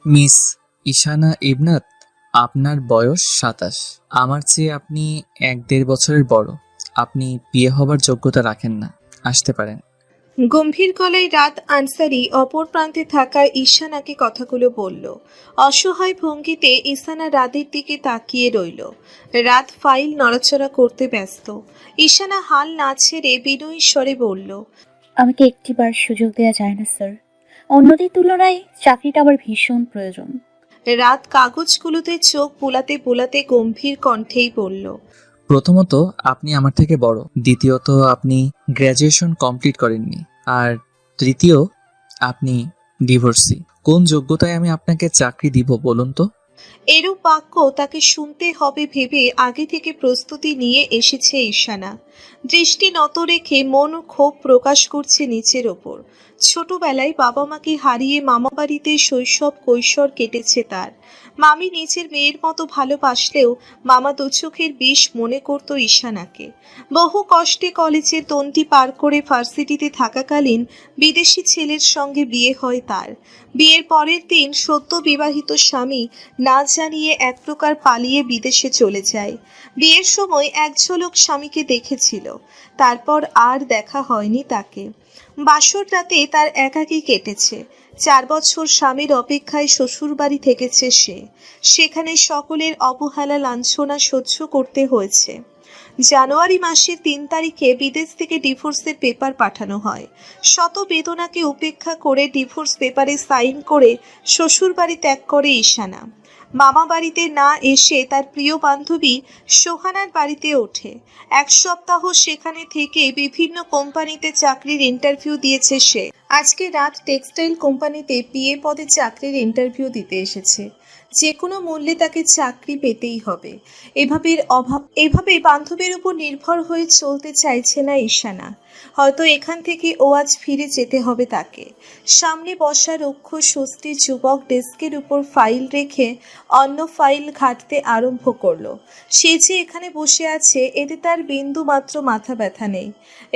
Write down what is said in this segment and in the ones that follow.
Miss Ishana Ibnat, আপনার বয়স ২৭। আমার চেয়ে আপনি ১-১.৫ বছরের বড়। আপনি বিয়ে হবার যোগ্যতা রাখেন না। আসতে পারেন। গম্ভীর গলায় রাত আনসারি অপর প্রান্তে থাকা ঈশানাকে কথাগুলো বলল। অসহায় ভঙ্গিতে ঈশানা রাতের দিকে তাকিয়ে রইল। রাত ফাইল নড়াচড়া করতে ব্যস্ত। ঈশানা হাল না ছেড়ে বিনয়ী স্বরে বলল, আমাকে একটিবার সুযোগ দেওয়া যায় না স্যার? অন্যদের তুলনায় চাকরিটা আমার ভীষণ প্রয়োজন। রাত কাগজগুলোতে চোখ বুলাতে বুলাতে গম্ভীর কণ্ঠেই বলল, প্রথমত, আপনি আমার থেকে বড়। দ্বিতীয়ত, আপনি গ্র্যাজুয়েশন কমপ্লিট করেননি। আর তৃতীয়, আপনি ডিভোর্সি। কোন যোগ্যতায় আমি আপনাকে চাকরি দিব বলুন তো? এরূপ বাক্য তাকে শুনতে হবে ভেবে আগে থেকে প্রস্তুতি নিয়ে এসেছে ঈশানা। দৃষ্টি নত রেখে মন ক্ষোভ প্রকাশ করছে নিচের ওপর। ছোটবেলায় বাবা মাকে হারিয়ে মামা বাড়িতে শৈশব কৈশোর কেটেছে তার। মামি নিজের মেয়ের মতো ভালোবাসলেও মামা দুচোখের বিষ মনে করত ঈশানাকে। বহু কষ্টে কলেজের তন্টি পার করে ভার্সিটিতে থাকাকালীন বিদেশি ছেলের সঙ্গে বিয়ে হয় তার। বিয়ের পরের দিন সদ্য বিবাহিত স্বামী না জানিয়ে এক প্রকার পালিয়ে বিদেশে চলে যায়। বিয়ের সময় এক ঝলক স্বামীকে দেখেছিল, তারপর আর দেখা হয়নি তাকে। বাসর রাতে তার একাকী কেটেছে। ৪ বছর স্বামীর অপেক্ষায় শ্বশুরবাড়ি থেকেছে সে। সেখানে সকলের অবহেলা লাঞ্ছনা সহ্য করতে হয়েছে। জানুয়ারি মাসের ৩ তারিখে বিদেশ থেকে ডিভোর্সের পেপার পাঠানো হয়। শত বেদনাকে উপেক্ষা করে ডিভোর্স পেপারে সাইন করে শ্বশুরবাড়ি ত্যাগ করে ঈশানা। মামা বাড়িতে না এসে তার প্রিয় বান্ধবী সোহানার বাড়িতে ওঠে। ১ সপ্তাহ সেখানে থেকে বিভিন্ন কোম্পানিতে চাকরির ইন্টারভিউ দিয়েছে সে। আজকে রাত টেক্সটাইল কোম্পানিতে পিএ পদে চাকরির ইন্টারভিউ দিতে এসেছে। যে কোনো মূল্যে তাকে চাকরি পেতেই হবে। এভাবে বান্ধবীর উপর নির্ভর হয়ে চলতে চাইছে না ঈশানা। হয়তো এখান থেকে ও আজ ফিরে যেতে হবে তাকে। সামনে বসা রুক্ষ সুস্থির যুবক ডেস্কের উপর ফাইল রেখে অন্য ফাইল ঘাঁটতে আরম্ভ করলো। সে যে এখানে বসে আছে এতে তার বিন্দু মাত্র মাথা ব্যথা নেই।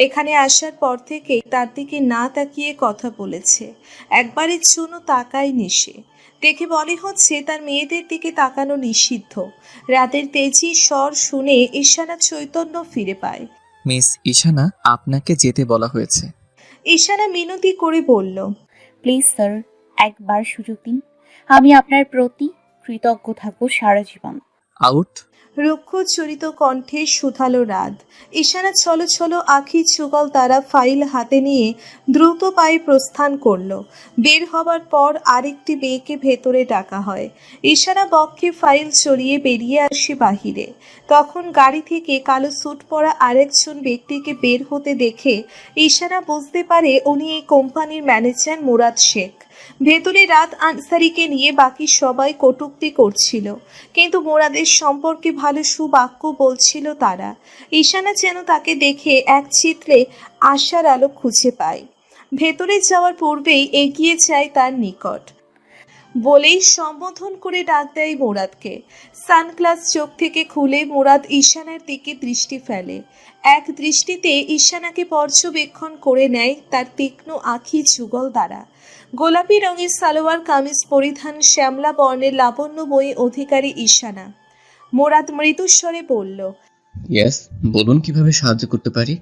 এখানে আসার পর থেকেই তার দিকে না তাকিয়ে কথা বলেছে, একবারের জন্য তাকায়নি সে। দেখে মনে হচ্ছে তার মেয়েদের দিকে তাকানো নিষিদ্ধ। রাতের তেজি স্বর শুনে ঈশানা চৈতন্য ফিরে পায়। মিস ঈশানা, আপনাকে যেতে বলা হয়েছে। ঈশানা মিনতি করে বলল, প্লিজ স্যার, একবার সুযোগ দিন। আমি আপনার প্রতি কৃতজ্ঞ থাকবো সারা জীবন। আউট। রুক্ষ চরিত কণ্ঠে শুধালো রাত। ঈশানা ছলো ছলো আখি যুগল দ্বারা ফাইল হাতে নিয়ে দ্রুত পায়ে প্রস্থান করলো। বের হবার পর আরেকটি মেয়েকে ভেতরে ডাকা হয়। ঈশানা বক্ষে ফাইল চড়িয়ে বেরিয়ে আসে বাহিরে। তখন গাড়ি থেকে কালো স্যুট পরা আরেকজন ব্যক্তিকে বের হতে দেখে ঈশানা বুঝতে পারে উনি এই কোম্পানির ম্যানেজার মুরাদ শেখ। ভেতরে রাত আনসারিকে নিয়ে বাকি সবাই কটূক্তি করছিল, কিন্তু মোরাদের সম্পর্কে ভালো সুবাক্য বলছিল তারা। ঈশানা যেন তাকে দেখে এক চিত্রে আশার আলো খুঁজে পায়। ভেতরে যাওয়ার পূর্বেই এগিয়ে যায় তার নিকট। বলেই সম্বোধন করে ডাক দেয় মুরাদকে। সানগ্লাস চোখ থেকে খুলে মুরাদ ঈশানার দিকে দৃষ্টি ফেলে। এক দৃষ্টিতে ঈশানাকে পর্যবেক্ষণ করে নেয় তার তীক্ষ্ণ আঁখি যুগল দ্বারা। গোলাপি রঙের সালোয়ার কামিজ পরিধান, শ্যামলা বর্ণের লাবণ্যময়ী অধিকারী ঈশানা। মুরাদ মৃদুস্বরে বলল, ইয়েস, বলুন কিভাবে সাহায্য করতে পারি।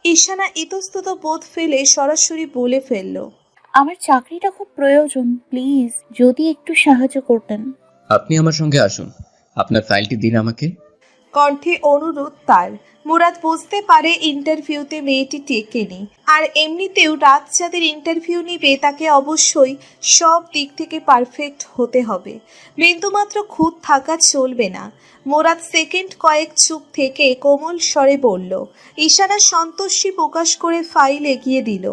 ঈশানা ইতস্তত বোধ ফেলে সরাসরি বলে ফেলল, আমার চাকরিটা খুব প্রয়োজন, প্লিজ যদি একটু সাহায্য করতেন। আপনি আমার সঙ্গে আসুন, আপনার ফাইলটি দিন আমাকে। কণ্ঠে অনুরোধ তার। মুরাদ বুঝতে পারে ইন্টারভিউতে মেয়েটি টেকেনি। আর এমনিতেও রাত যাদের ইন্টারভিউ নিবে তাকে অবশ্যই সব দিক থেকে পারফেক্ট হতে হবে। বিন্দুমাত্র খুঁত থাকা চলবে না। মুরাদ সেকেন্ড কয়েক চুপ থেকে কোমল স্বরে বলল। ঈশানা সন্তোষী প্রকাশ করে ফাইল এগিয়ে দিল।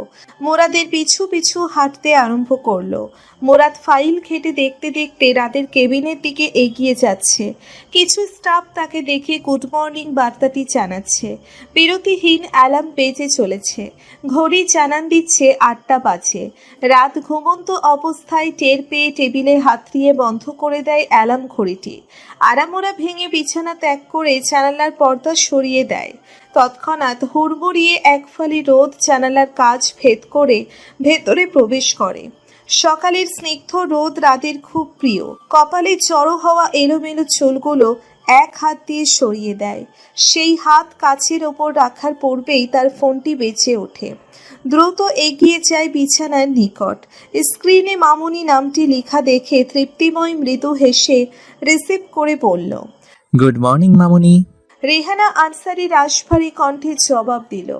মুরাদের পিছু পিছু হাঁটতে আরম্ভ করলো। মুরাদ ফাইল ঘেটে দেখতে দেখতে রাতের কেবিনের দিকে এগিয়ে যাচ্ছে। কিছু স্টাফ তাকে দেখে গুড মর্নিং বার্তাটি জানাচ্ছে। বিরতিহীন অ্যালার্ম বেজে চলেছে। ঘড়ি জানান দিচ্ছে ৮টা বাজে। রাত ঘুমন্ত অবস্থায় টের পেয়ে টেবিলে হাত দিয়ে বন্ধ করে দেয় অ্যালার্ম ঘড়িটি। আড়ামোড়া ভেঙে বিছানা ত্যাগ করে জানালার পর্দা সরিয়ে দেয়। তৎক্ষণাৎ হুড়মুড়িয়ে এক ফালি রোদ জানালার কাচ ভেদ করে ভেতরে প্রবেশ করে। সকালের স্নিগ্ধ রোদ রাতের খুব প্রিয়। কপালে জড়ো হওয়া এলোমেলো চুলগুলো এক হাত দিয়ে সরিয়ে দেয়। সেই হাত কাছের ওপর রাখার পূর্বেই তার ফোনটি বেজে ওঠে। দ্রুত এগিয়ে যায় বিছানার নিকট। স্ক্রিনে মামুনি নামটি লেখা দেখে তৃপ্তিময় মৃদু হেসে রিসিভ করে বলল, গুড মর্নিং মামুনি। রেহানা আনসারি রাশভারী কণ্ঠে জবাব দিল,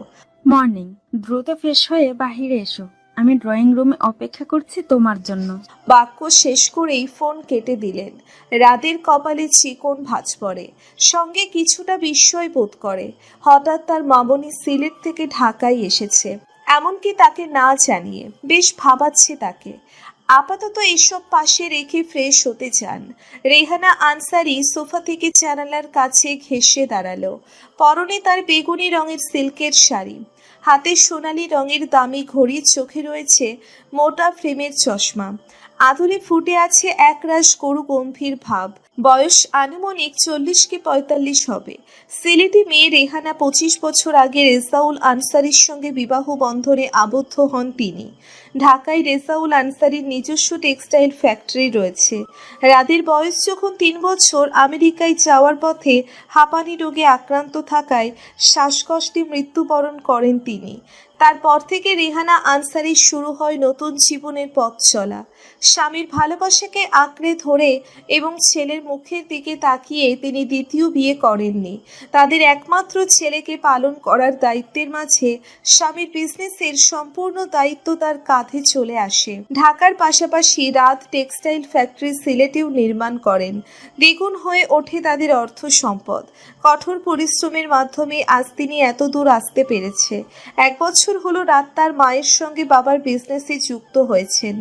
মর্নিং। দ্রুত ফ্রেশ হয়ে বাহিরে এসো, আমি ড্রয়িং রুমে অপেক্ষা করছি তোমার জন্য। বাক্য শেষ করেই ফোন কেটে দিলেন। রাদের কপালে চিকন ভাঁজ পড়ে, সঙ্গে কিছুটা বিস্ময় বোধ করে। হঠাৎ তার মামনি সিলেট থেকে ঢাকায় এসেছে, এমনকি তাকে না জানিয়ে। বেশ ভাবাচ্ছে তাকে। আপাতত এসব পাশে রেখে ফ্রেশ হতে চান। রেহানা আনসারি সোফা থেকে জানালার কাছে ঘেঁষে দাঁড়ালো। পরনে তার বেগুনি রঙের সিল্কের শাড়ি, হাতে সোনালি রঙের দামি ঘড়ি, চোখে রয়েছে মোটা ফ্রেমের চশমা। আদলে ফুটে আছে একরাশ গরু গম্ভীর ভাব। বয়স আনুমানিক 40 কি 45 হবে। সিলেটি মেয়ে রেহানা 25 বছর আগে রেজাউল আনসারির সঙ্গে বিবাহ বন্ধনে আবদ্ধ হন তিনি। ঢাকায় রেজাউল আনসারির নিজস্ব টেক্সটাইল ফ্যাক্টরি রয়েছে। রাদের বয়স যখন 3 বছর, আমেরিকায় যাওয়ার পথে হাঁপানি রোগে আক্রান্ত থাকায় শ্বাসকষ্টে মৃত্যুবরণ করেন তিনি। তারপর থেকে রেহানা আনসারির শুরু হয় নতুন জীবনের পথ চলা। স্বামীর ভালোবাসাকে আঁকড়ে ধরে এবং ছেলের মুখের দিকে তাকিয়ে তিনি দ্বিতীয় বিয়ে করেননি। তাদের একমাত্র ছেলেকে পালন করার দায়িত্বের মাঝে স্বামীর বিজনেসের সম্পূর্ণ দায়িত্ব তার কাঁধে চলে আসে। ঢাকার পাশাপাশি রাত টেক্সটাইল ফ্যাক্টরি সিলেটেও নির্মাণ করেন। দ্বিগুণ হয়ে ওঠে তাদের অর্থ সম্পদ। কঠোর পরিশ্রমের মাধ্যমে আজ তিনি এত দূর আসতে পেরেছে। 1 বছর হলো রাত তার মায়ের সঙ্গে বাবার বিজনেসে যুক্ত হয়েছেন।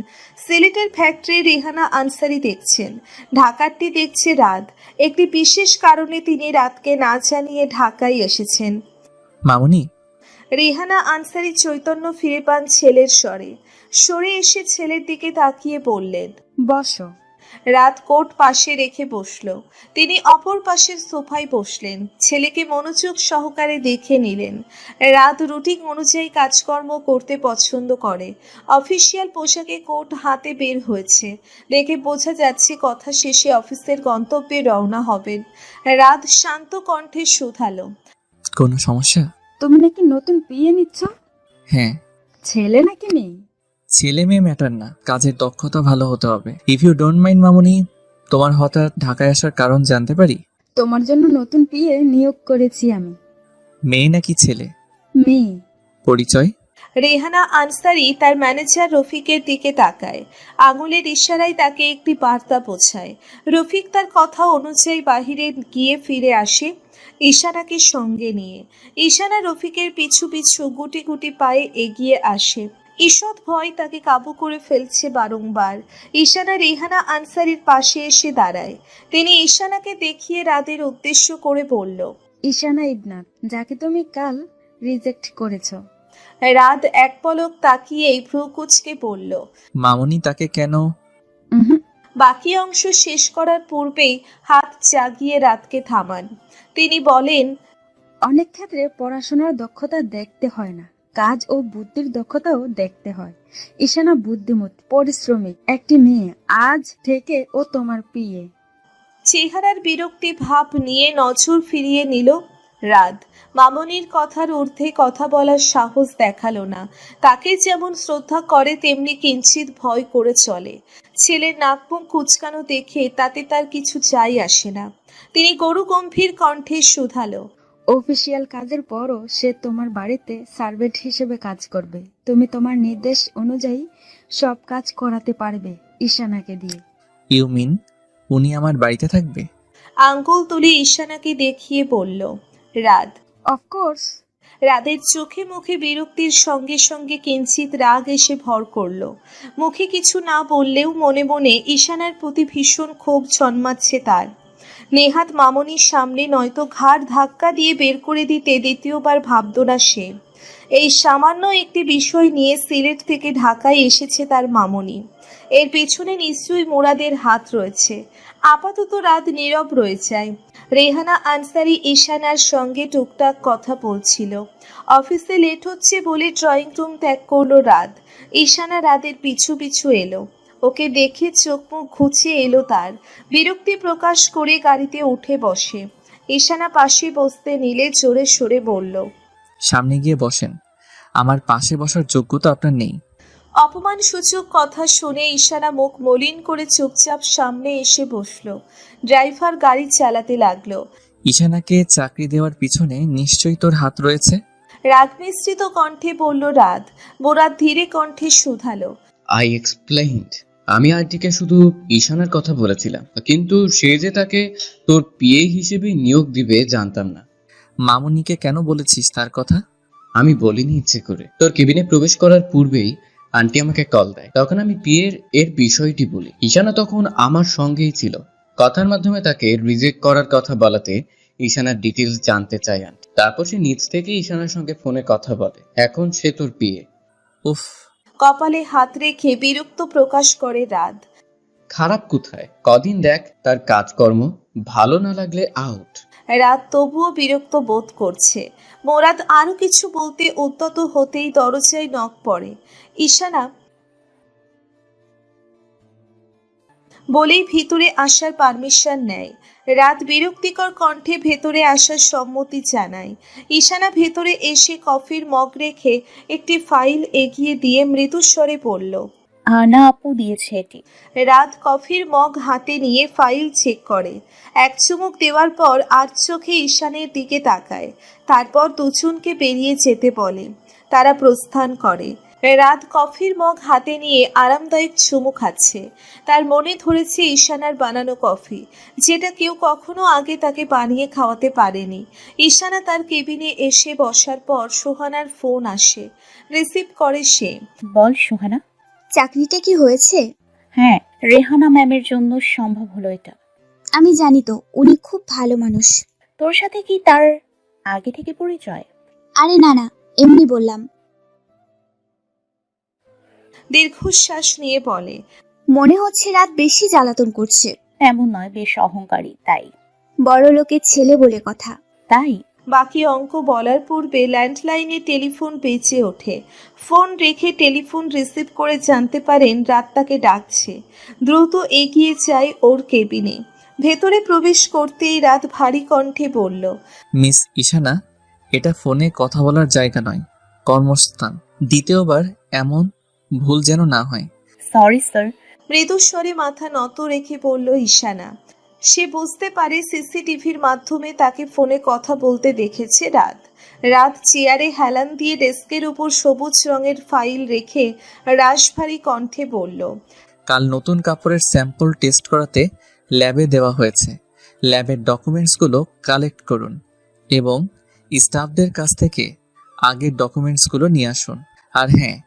সিলেটের ফ্যাক্টরি রেহানা আনসারি দেখছেন, ঢাকারটি দেখছে রাত। একটি বিশেষ কারণে তিনি রাতকে না জানিয়ে ঢাকায় এসেছেন। মামুনি, রেহানা আনসারি চৈতন্য ফিরে পান ছেলের স্বরে। সরে এসে ছেলের দিকে তাকিয়ে বললেন, বসো। রাত কোট পাশে রেখে বসলো। তিনি অপর পাশের সোফায় বসলেন। ছেলেকে মনোযোগ সহকারে দেখে নিলেন। রাত রুটিন অনুযায়ী কাজকর্ম করতে পছন্দ করে। অফিসিয়াল পোশাকে কোট হাতে বের হয়েছে। দেখে বোঝা যাচ্ছে কথা শেষে অফিসের গন্তব্যে রওনা হবেন। রাত শান্ত কণ্ঠে শুধালো, কোনো সমস্যা? তুমি নাকি নতুন বিয়ে নিচ্ছ? হ্যাঁ। ছেলে নাকি মেয়ে? ছেলে মেয়ে ম্যাটার না, কাজের দক্ষতা ভালো হতে হবে। ইফ ইউ ডোন্ট মাইন্ড মামুনি, তোমার হঠাৎ ঢাকায় আসার কারণ জানতে পারি? তোমার জন্য নতুন বিয়ে নিয়োগ করেছি আমি। মেয়ে নাকি ছেলে? মেয়ে। পরিচয়? রেহানা আনসারি তার ম্যানেজার রফিকের দিকে তাকায়। আঙুলের ইশারায় তাকে একটি বার্তা পৌঁছায়। রফিক তার কথা অনুযায়ী বাহিরে গিয়ে ফিরে আসে ঈশানাকে সঙ্গে নিয়ে। ঈশানা রফিকের পিছু পিছু গুটি গুটি পায়ে এগিয়ে আসে। ঈষৎ ভয় তাকে কাবু করে ফেলছে বারংবার। ঈশানা রেহানা আনসারির পাশে এসে দাঁড়ায়। তিনি ঈশানাকে দেখিয়ে রাদের উদ্দেশ্য করে বলল, ঈশানা ইবনাথ, যাকে তুমি কাল রিজেক্ট করেছো। রাত এক পলক তাকিয়েই ভ্রু কুঁচকে বলল, মামুনি, তাকে কেন? বাকি অংশ শেষ করার পূর্বেই হাত জাগিয়ে রাতকে থামান। তিনি বলেন, অনেক ক্ষেত্রে পড়াশোনার দক্ষতা দেখতে হয় না, কাজ ও বুদ্ধির দক্ষতাও দেখতে হয়। ঈশানা বুদ্ধিমতী, পরিশ্রমিক একটি মেয়ে। আজ থেকে ও তোমার পিএ। চেহারার বিরক্তি ভাব নিয়ে নজর ফিরিয়ে নিল রাত। মামনির কথার ঊর্ধ্বে কথা বলার সাহস দেখালো না। তাকে যেমন শ্রদ্ধা করে তেমনি কিঞ্চিত ভয় করে চলে। ছেলের নাক মুখ কুচকানো দেখে তাতে তার কিছু চাই আসে না। তিনি গরু গম্ভীর কণ্ঠে শুধালো, অফিসিয়াল কাজের পরও সে তোমার বাড়িতে সার্ভেন্ট হিসেবে কাজ করবে। তুমি তোমার নির্দেশ অনুযায়ী সব কাজ করাতে পারবে ঈশানাকে দিয়ে। ইউ মিন উনি আমার বাড়িতে থাকবে? আঙ্গুল তুলে ঈশানাকে দেখিয়ে বলল রাত। অফকোর্স। রাদের চোখে মুখে বিরক্তির সঙ্গে সঙ্গে কিঞ্চিত রাগ এসে ভর করল। মুখে কিছু না বললেও মনে মনে ঈশানার প্রতি ভীষণ ক্ষোভ জন্মাচ্ছে তার। নেহাত মামনির সামনে নয়তো ঘাড় ধাক্কা দিয়ে বের করে দিতে দ্বিতীয়বার ভাবত না সে। এই সামান্য একটি বিষয় নিয়ে সিলেট থেকে ঢাকায় এসেছে তার মামনি। এর পেছনে নিশ্চয়ই মোরাদের হাত রয়েছে। আপাতত রাত নীরব রয়ে যায়। রেহানা আনসারি ঈশানার সঙ্গে টুকটাক কথা বলছিল। অফিসে লেট হচ্ছে বলে ড্রয়িং রুম ত্যাগ করলো রাত। ঈশানা রাতের পিছু পিছু এলো। ওকে দেখে চোখ মুখ ঘুচিয়ে এলো তার। বিরক্তি প্রকাশ করে গাড়িতে উঠে বসে। ঈশানা পাশে বসতে নিলে জোরে সরে বলল, সামনে গিয়ে বসেন। আমার পাশে বসার যোগ্যতা আপনার নেই। অপমানসূচক কথা শুনে ঈশানা মুখ মলিন করে চুপচাপ সামনে এসে বসলো। ড্রাইভার গাড়ি চালাতে লাগলো। ঈশানাকে চাকরি দেওয়ার পিছনে নিশ্চয়ই তোর হাত রয়েছে। রাগ মিশ্রিত কণ্ঠে বলল রাত। মোরাদ ধীরে কণ্ঠে শুধালো, আই এক্সপ্লেইনড। আমি আন্টিকে শুধু ঈশানার কথা বলেছিলাম, কিন্তু সে যে তাকে তোর পিএ হিসেবে নিয়োগ দিবে জানতাম না। মামুনিকে কেন বলেছিস তার কথা? আমি বলিনি ইচ্ছে করে। তোর কেবিনে প্রবেশ করার পূর্বেই আন্টি আমাকে কল দেয়, তখন আমি এর বিষয়টি বলি। ঈশানা তখন আমার সঙ্গেই ছিল। কথার মাধ্যমে তাকে রিজেক্ট করার কথা বলাতে ঈশানার ডিটেলস জানতে চাই আন্টি। তারপর সে নিজ থেকে ঈশানার সঙ্গে ফোনে কথা বলে। এখন সে তোর পিএ। উফ। কপালে হাত রেখে বিরক্ত প্রকাশ করে রাত। খারাপ কোথায়? কদিন দেখ তার কাজকর্ম, ভালো না লাগলে আউট। রাত তবুও বিরক্ত বোধ করছে। মোরাদ আরো কিছু বলতে উদ্যত হতেই দরজায় নক পড়ে। ঈশানা বলেই ভিতরে আসার পারমিশন নেয়। রাত বিরক্তিকর কণ্ঠে ভেতরে আসার সম্মতি জানায়। ঈশানা ভেতরে এসে কফির মগ রেখে একটি ফাইল এগিয়ে দিয়ে মৃদুস্বরে পড়ল, না আপু দিয়েছে এটি। রাত কফির মগ হাতে নিয়ে ফাইল চেক করে। এক চুমুক দেওয়ার পর আর চোখে ঈশানের দিকে তাকায়। তারপর দুজনকে বেরিয়ে যেতে বলে। তারা প্রস্থান করে। রাত কফির মগ হাতে নিয়ে আরামদায়ক চুমু খাচ্ছে। তার মনে ধরেছে ঈশানার বানানো কফি, যেটা কেউ কখনো আগে তাকে বানিয়ে খাওয়াতে পারেনি। ঈশানা তার কেবিনে এসে বসার পর সোহানার ফোন আসে। রিসিভ করে সে। বল সুহানা। চাকরিটা কি হয়েছে? হ্যাঁ, রেহানা ম্যামের জন্য সম্ভব হলো এটা। আমি জানি তো, উনি খুব ভালো মানুষ। তোর সাথে কি তার আগে থেকে পরিচয়? আরে না না, এমনি বললাম। দীর্ঘশ্বাস নিয়ে বলে, মনে হচ্ছে রাত বেশি জ্বালাতন করছে। এমন নয়, বেশ অহংকারী তাই। বড় লোকের ছেলে বলে কথা। তাই বাকি অঙ্ক বলার পূর্বে ল্যান্ডলাইনে টেলিফোন বেজে ওঠে। ফোন রেখে টেলিফোন রিসিভ করে জানতে পারেন রাত তাকে ডাকছে। দ্রুত এগিয়ে যায় ওর কেবিনে। ভেতরে প্রবেশ করতেই রাত ভারী কণ্ঠে বলল, মিস ঈশানা, এটা ফোনে কথা বলার জায়গা নয়, কর্মস্থান। দ্বিতীয়বার এমন ভুল যেন না হয়। Sorry sir. মৃদুস্বরে মাথা নত রেখে বলল ঈশানা। সে বুঝতে পারে সিসিটিভির মাধ্যমে তাকে ফোনে কথা বলতে দেখেছে রাত। রাত চেয়ারে হেলান দিয়ে ডেস্কের উপর সবুজ রঙের ফাইল রেখে রাশভারী কণ্ঠে বলল, কাল নতুন কাপড়ের স্যাম্পল টেস্ট করাতে ল্যাবে দেওয়া হয়েছে। ল্যাবের ডকুমেন্টসগুলো কালেক্ট করুন এবং স্টাফদের কাছ থেকে আগের ডকুমেন্টসগুলো নিয়ে আসুন। আর হ্যাঁ,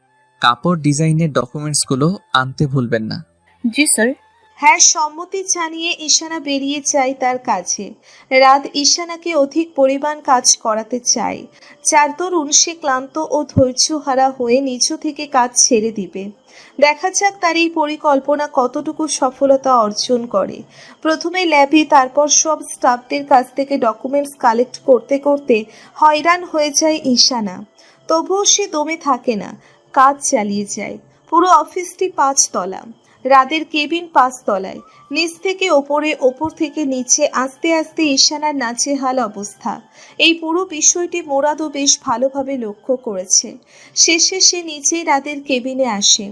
কাপড় ডিজাইনের ডকুমেন্টসগুলো আনতে ভুলবেন না। জি স্যার। হ্যাঁ সম্মতি জানিয়ে ঈশানা বেরিয়ে যায় তার কাছে। রাত ঈশানাকে অধিক পরিমাণ কাজ করাতে চায়। চার তরুণ সে ক্লান্ত ও ধৈর্যহারা হয়ে নিচু থেকে কাজ ছেড়ে দিবে। দেখা যাক তার এই পরিকল্পনা কতটুকু সফলতা অর্জন করে। প্রথমে ল্যাবে, তারপর সব স্টাফদের কাছ থেকে ডকুমেন্টস কালেক্ট করতে করতে হয়রান হয়ে যায় ঈশানা। তবুও সে দমে থাকে না, কাজ চালিয়ে যায়। পুরো অফিসটি 5 তলা। রাদের কেবিন 5 তলায়। নিচ থেকে ওপরে, ওপর থেকে নিচে, আস্তে আস্তে ঈশানার নাচেহাল অবস্থা। এই পুরো বিষয়টি মোরাদও বেশ ভালোভাবে লক্ষ্য করেছে। শেষে সে নিচেই রাদের কেবিনে আসে।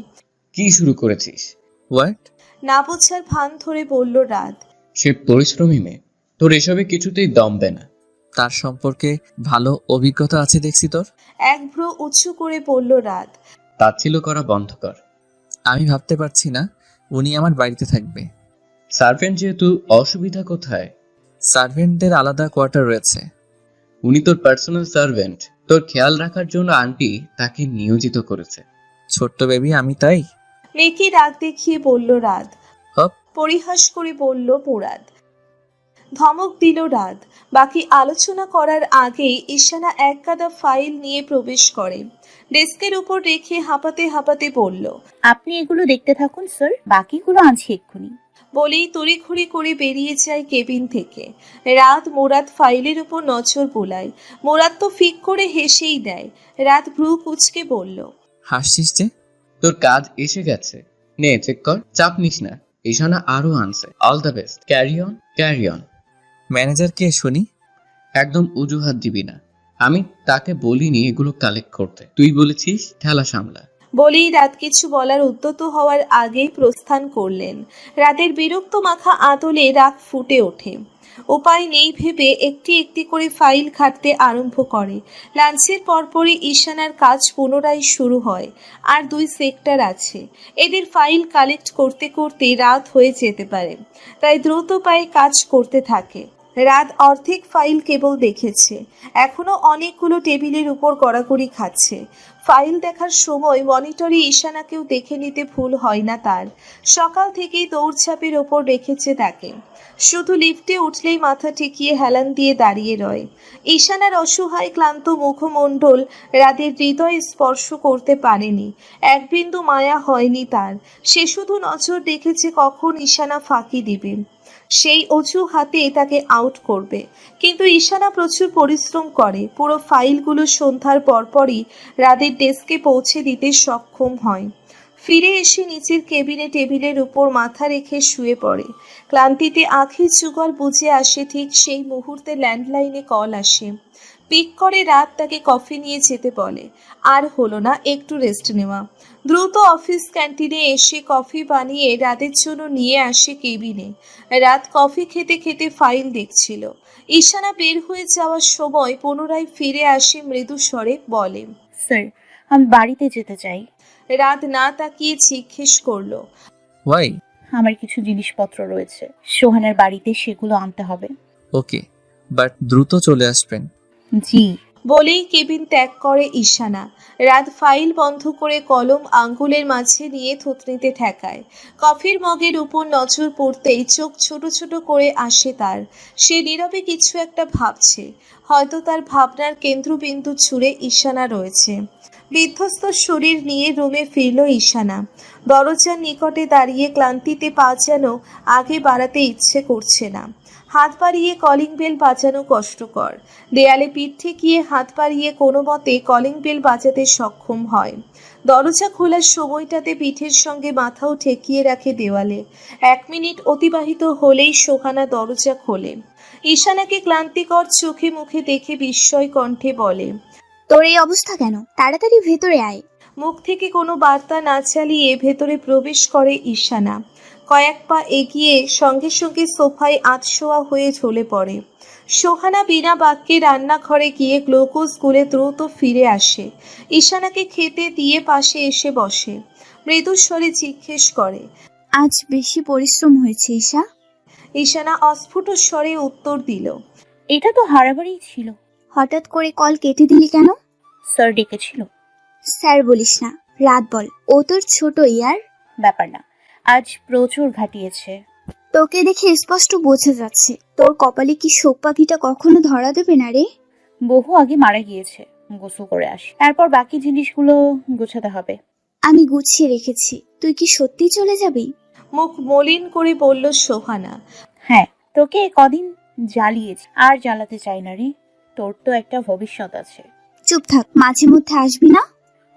কি শুরু করেছিস? হোয়াট? না বোঝার ভান ধরে বলল রাত। সে পরিশ্রমী মেয়ে, তোর এসবে কিছুতেই দমবে না। তার সম্পর্কে ভালো অভিজ্ঞতা আছে দেখছি তোর। এক ভ্রু উঁচু করে বলল রাত। তাচ্ছিল্য করা বন্ধ কর। আমি ভাবতে পারছি না উনি আমার বাড়িতে থাকবে। সার্ভেন্ট যেহেতু, অসুবিধা কোথায়? সার্ভেন্টদের আলাদা কোয়ার্টার রয়েছে। উনি তোর পার্সোনাল সার্ভেন্ট। তোর খেয়াল রাখার জন্য আন্টি তাকে নিয়োজিত করেছে। ছোট্ট বেবি আমি তাই। মেয়েকে রাগ দেখিয়ে বলল রাত। হপ। পরিহাস করে বলল মুরাদ। ধমক দিল রাত। বাকি আলোচনা করার আগেই ঈশানা এক গাদা ফাইল নিয়ে প্রবেশ করে। ডেস্কের উপর রেখে হাঁপাতে হাঁপাতে বলল, আপনি এগুলো দেখতে থাকুন স্যার, বাকিগুলো আনছি এক্ষুনি। বলেই তড়িঘড়ি করে বেরিয়ে যায় কেবিন থেকে। রাত মুরাদ ফাইলের উপর নজর বোলায়। মুরাদ তো ফিক করে হেসেই দেয়। রাত ভ্রু কুঁচকে বলল, হাসছিস যে? তোর কাজ এসে গেছে, নে চেক কর, চাপ নিস না। ঈশানা আরো আনছে। All the best, carry on carry on. Manager কে শুনি? একদম অজুহাত দিবি না। আমি তাকে বলিনি এগুলো কালেক্ট করতে, তুই বলেছিস ঠেলা সামলা। বলেই রাত কিছু বলার উদ্যত হওয়ার আগেই প্রস্থান করলেন। রাতের বিরক্ত মাখা আদলে রাগ ফুটে ওঠে। উপায় নেই ভেবে একটি একটি করে ফাইল ঘাঁটতে আরম্ভ করে। লাঞ্চের পরপরই ঈশানার কাজ পুনরায় শুরু হয়। আর 2 সেক্টর আছে। এদের ফাইল কালেক্ট করতে করতে রাত হয়ে যেতে পারে, তাই দ্রুত পায়ে কাজ করতে থাকে। রাত অর্ধেক ফাইল কেবল দেখেছে, এখনো অনেকগুলো টেবিলের উপর গড়াগড়ি খাচ্ছে। ফাইল দেখার সময় মনিটরে ঈশানাকেও দেখে নিতে ভুল হয় না তার। সকাল থেকেই দৌড়ঝাঁপের ওপর রেখেছে তাকে। শুধু লিফটে উঠলেই মাথা ঠেকিয়ে হেলান দিয়ে দাঁড়িয়ে রয়। ঈশানার অসহায় ক্লান্ত মুখমণ্ডল রাতের হৃদয় স্পর্শ করতে পারেনি। এক বিন্দু মায়া হয়নি তার। সে শুধু নজর রেখেছে কখন ঈশানা ফাঁকি দিবে, সেই অজুহাতে তাকে আউট করবে। কিন্তু ঈশানা প্রচুর পরিশ্রম করে, পুরো ফাইলগুলো সন্ধ্যার পরপরই রাতের ডেস্কে পৌঁছে দিতে সক্ষম হয়। ফিরে এসে নিচের কেবিনে টেবিলের উপর মাথা রেখে শুয়ে পড়ে। ক্লান্তিতে আঁখি যুগল বুঝে আসে ঠিক সেই মুহূর্তে ল্যান্ডলাইনে কল আসে। পিক করে রাত তাকে কফি নিয়ে যেতে বলে। আর হলো না একটু রেস্ট নেওয়া। দ্রুত অফিস ক্যান্টিনে এসে কফি বানিয়ে রাতের জন্য নিয়ে আসে কেবিনে। রাত কফি খেতে খেতে ফাইল দেখছিল। ঈশানা বের হয়ে যাওয়ার সময় পুনরায় ফিরে আসে মৃদু স্বরে বলে, স্যার, আমি বাড়িতে যেতে চাই। রাত না তাকিয়ে জিজ্ঞেস করলো, ওয়াই? আমার কিছু জিনিসপত্র রয়েছে সোহানের বাড়িতে, সেগুলো আনতে হবে। ওকে, বাট দ্রুত চলে আসবেন। জি। বলেই কেবিন ত্যাগ করে ঈশানা। রাত ফাইল বন্ধ করে কলম আঙ্গুলের মাঝে নিয়ে থুতনিতে ঠেকায়। কফির মগের উপর নজর পড়তেই চোখ ছোট ছোট করে আসে তার। সে নীরবে কিছু একটা ভাবছে। হয়তো তার ভাবনার কেন্দ্রবিন্দু জুড়ে ঈশানা রয়েছে। বিধ্বস্ত শরীর নিয়ে রুমে ফিরল ঈশানা। দরজার নিকটে দাঁড়িয়ে ক্লান্তিতে পা যেন আগে বাড়াতে ইচ্ছে করছে না। হাত বাড়িয়ে কলিং বেল বাজানো কষ্টকর। দেয়ালে পিঠ ঠেকিয়ে হাত বাড়িয়ে কোনো মতে কলিং বেল বাজাতে সক্ষম হয়। দরজা খোলার সময়টাতে পিঠের সঙ্গে মাথাও ঠেকিয়ে রাখে দেওয়ালে। 1 মিনিট অতিবাহিত হলেই সোহানা দরজা খোলে। ঈশানাকে ক্লান্তিকর চোখে মুখে দেখে বিস্ময় কণ্ঠে বলে, তোর এই অবস্থা কেন? তাড়াতাড়ি ভেতরে আয়। মুখ থেকে কোনো বার্তা না চালিয়ে ভেতরে প্রবেশ করে ঈশানা। কয়েক পা এগিয়ে সঙ্গে সঙ্গে সোফায় আধশোয়া হয়ে ঝলে পড়ে। সোহানা বিনা বাক্যে রান্নাঘরে গিয়ে গ্লুকোজ গুলে দ্রুত ফিরে আসে। ঈশানাকে খেতে দিয়ে পাশে এসে বসে। মৃদু স্বরে জিজ্ঞেস করে, আজ বেশি পরিশ্রম হয়েছে ঈশা? ঈশানা অস্ফুট স্বরে উত্তর দিল, এটা তো হারাবাড়ি ছিল। হঠাৎ করে কল কেটে দিলি কেন? স্যার ডেকেছিল। স্যার বলিস না, রাত বল। ও তোর ছোট ইয়ার। ব্যাপার না, আজ প্রচুর ঘাটিয়েছে। তোকে দেখে স্পষ্ট বোঝা যাচ্ছে তোর কপালে কি শোক পাখিটা কখনো ধরা দেবে না রে। বহু আগে মারা গিয়েছে, গোসল করে আসি, তারপর বাকি জিনিসগুলো গোছাতে হবে। আমি গুছিয়ে রেখেছি, তুই কি সত্যি চলে যাবি? মুখ মলিন করে বলল সোহানা। হ্যাঁ, তোকে কদিন জ্বালিয়েছি, আর জ্বালাতে চাই না রে। তোর তো একটা ভবিষ্যৎ আছে। চুপ থাক, মাঝে মধ্যে আসবি না?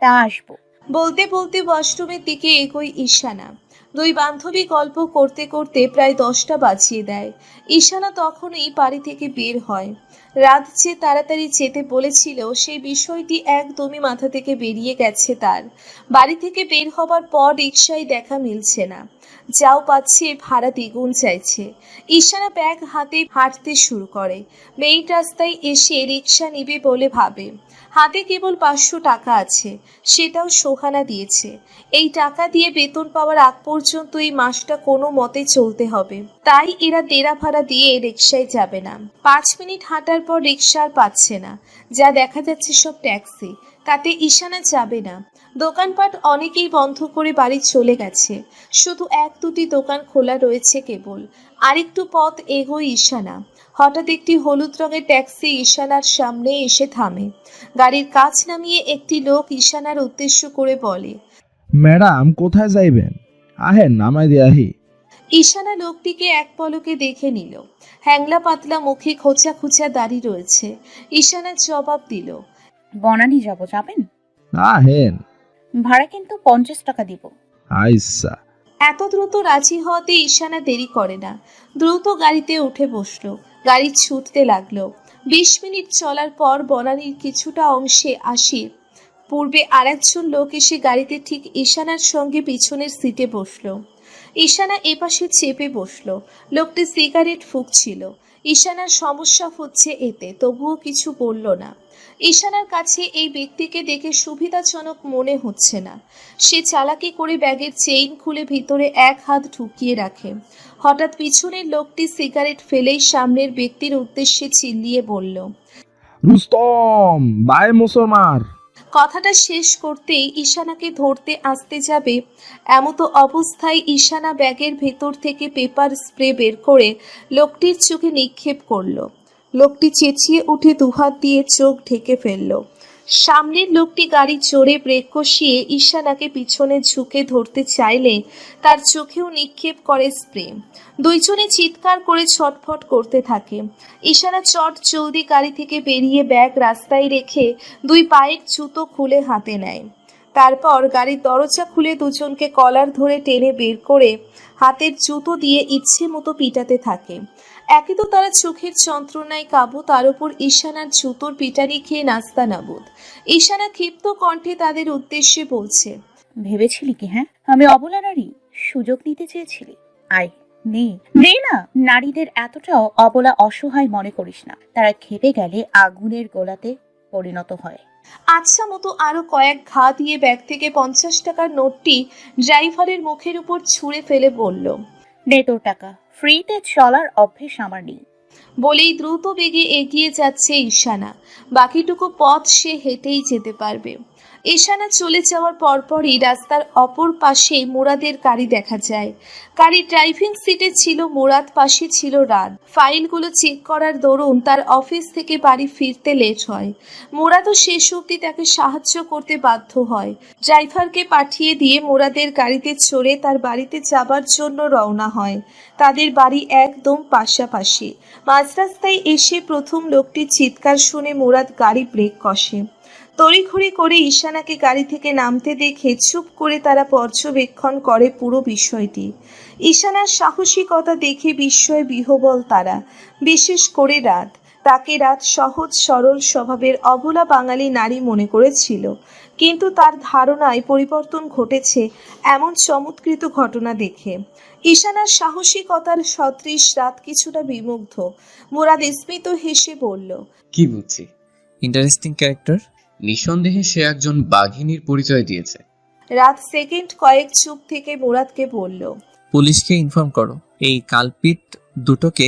তা আসবো। বলতে বলতে ওয়াশরুমের দিকে এগোয় ঈশানা। 2 বান্ধবী গল্প করতে করতে প্রায় 10টা বাজিয়ে দেয়। ঈশানা তখনই বাড়ি থেকে বের হয়। রাত যে তাড়াতাড়ি যেতে বলেছিল সেই বিষয়টি একদমই মাথা থেকে বেরিয়ে গেছে তার। বাড়ি থেকে বের হবার পর রিকশায় দেখা মিলছে না। যাও পাচ্ছে ভাড়া দ্বিগুণ চাইছে। ঈশানা ব্যাগ হাতে হাঁটতে শুরু করে। মেইন রাস্তায় এসে রিকশা নিবে বলে ভাবে। হাতে কেবল 500 টাকা আছে, সেটাও সোহানা দিয়েছে। এই টাকা দিয়ে বেতন পাওয়ার আগ পর্যন্ত এই মাসটা কোনো মতে চলতে হবে। তাই এরা দেরা ভাড়া দিয়ে রিকশায় যাবে না। 5 মিনিট হাঁটার পর রিকশা আর পাচ্ছে না। যা দেখা যাচ্ছে সব ট্যাক্সি। তাতে ঈশানা যাবে না। দোকানপাট অনেকেই বন্ধ করে বাড়ি চলে গেছে, শুধু এক দুটি দোকান খোলা রয়েছে কেবল। আরেকটু পথ এগোয় ঈশানা। হঠাৎ একটি হলুদ রঙের ট্যাক্সি ঈশানার সামনে এসে থামে। গাড়ির কাঁচ নামিয়ে একটি লোক ঈশানার উদ্দেশ্য করে বলে, ম্যাডাম কোথায় যাইবেন? আহেন নামাই দিয়ে আহি। ঈশানা লোকটিকে এক পলকে দেখে নিল। হ্যাংলা পাতলা মুখে খোঁচা খোঁচা দাড়ি রয়েছে। ঈশানা জবাব দিল, বনানী যাবেন? আহেন। ভাড়া কিন্তু 50 টাকা দিব। আইসা। এত দ্রুত রাজি হওয়াতে ঈশানা দেরি করে না, দ্রুত গাড়িতে উঠে বসলো। গাড়ি ছুটতে লাগলো। 20 মিনিট চলার পর বনানীর কিছুটা অংশে আসি পূর্বে আরেকজন লোক এসে গাড়িতে ঠিক ঈশানার সঙ্গে পিছনের সিটে বসলো। ঈশানা এপাশে চেপে বসলো। লোকটি সিগারেট ফুঁকছিল। ঈশানার সমস্যা হচ্ছে এতে, তবুও কিছু বলল না। ঈশানার কাছে এই ব্যক্তিকে দেখে সুবিধাজনক মনে হচ্ছে না। সে চালাকি করে ব্যাগের চেইন খুলে ভিতরে এক হাত ঢুকিয়ে রাখে। হঠাৎ পিছনের লোকটি সিগারেট ফেলেই সামনের ব্যক্তির উদ্দেশ্যে চিল্লিয়ে বলল, রুস্তম বাই মুসলমার। কথাটা শেষ করতেই ঈশানাকে ধরতে আসতে যাবে, এমতো অবস্থায় ঈশানা ব্যাগের ভেতর থেকে পেপার স্প্রে বের করে লোকটির চোখে নিক্ষেপ করলো। লোকটি চেঁচিয়ে উঠে দুহাত দিয়ে চোখ ঢেকে ফেলল। সামনের লোকটি গাড়ি জোরে ব্রেক কষিয়ে ঈশানাকে পিছনে ঝুঁকে ধরতে চাইলে তার চোখেও নিক্ষেপ করে স্প্রে। দুইজনে চিৎকার করে ছটফট করতে থাকে। ঈশানা চট জলদি গাড়ি থেকে বেরিয়ে ব্যাগ রাস্তায় রেখে দুই পায়ের জুতো খুলে হাতে নেয়। তারপর গাড়ির দরজা খুলে দুজনকে কলার ধরে টেনে বের করে হাতের জুতো দিয়ে ইচ্ছে মতো পিটাতে থাকে। একে তো তারা চোখের যন্ত্রণায় কাবু, তার উপর ঈশানার জুতোর পিটানি খেয়ে নাস্তা নাবুদ। ঈশানা ক্ষিপ্ত কণ্ঠে তাদের উদ্দেশ্যে বলছে, ভেবেছিলি কি হ্যাঁ আমি অবলা নারী? সুযোগ নিতে চেয়েছিলি? আয় নে না। নারীদের এতটাও অবলা অসহায় মনে করিস না। তারা খেপে গেলে আগুনের গোলাতে পরিণত হয়। আচ্ছা মতো আরো কয়েক ঘা দিয়ে ব্যাগ থেকে 50 টাকার নোটটি ড্রাইভারের মুখের উপর ছুঁড়ে ফেলে বলল, নে তোর টাকা। ফ্রিতে চলার অভ্যেস আমার নেই। বলেই দ্রুত বেগে এগিয়ে যাচ্ছে ঈশানা। বাকিটুকু পথ সে হেঁটেই যেতে পারবে। ঈশানা চলে যাওয়ার পরপরই রাস্তার অপর পাশে মুরাদের গাড়ি দেখা যায়। গাড়ির ড্রাইভিং সিটে ছিল মুরাদ, পাশে ছিল রাত। ফাইলগুলো চেক করার দরুন তার অফিস থেকে বাড়ি ফিরতে লেট হয়। মুরাদও শেষ অবধি তাকে সাহায্য করতে বাধ্য হয়। ড্রাইভারকে পাঠিয়ে দিয়ে মুরাদের গাড়িতে চড়ে তার বাড়িতে যাবার জন্য রওনা হয়। তাদের বাড়ি একদম পাশাপাশি। মাঝ রাস্তায় এসে প্রথম লোকটির চিৎকার শুনে মুরাদ গাড়ি ব্রেক কষে। তড়িঘড়ি করে ঈশানাকে গাড়ি থেকে নামতে দেখে চুপ করে তারা পর্যবেক্ষণ করে পুরো বিষয়টি। ঈশানার সাহসিকতা দেখে বিস্ময়ে বিহ্বল তারা, বিশেষ করে রাত। তাকে রাত সহজ সরল স্বভাবের অবলা বাঙালি নারী মনে করেছিল, কিন্তু তার ধারণায় পরিবর্তন ঘটেছে এমন চমৎকৃত ঘটনা দেখে। ঈশানার সাহসিকতার সদৃশ রাত কিছুটা বিমুগ্ধ। মুরাদ স্মিত হেসে বলল, কি বুঝছি? Interesting character. নিঃসন্দেহে সে একজন বাঘিনীর পরিচয় দিয়েছে। রাত সেকেন্ড কয়েক চুপ থেকে মুরাদকে বলল, পুলিশকে ইনফর্ম করো, এই কালপিট দুটোকে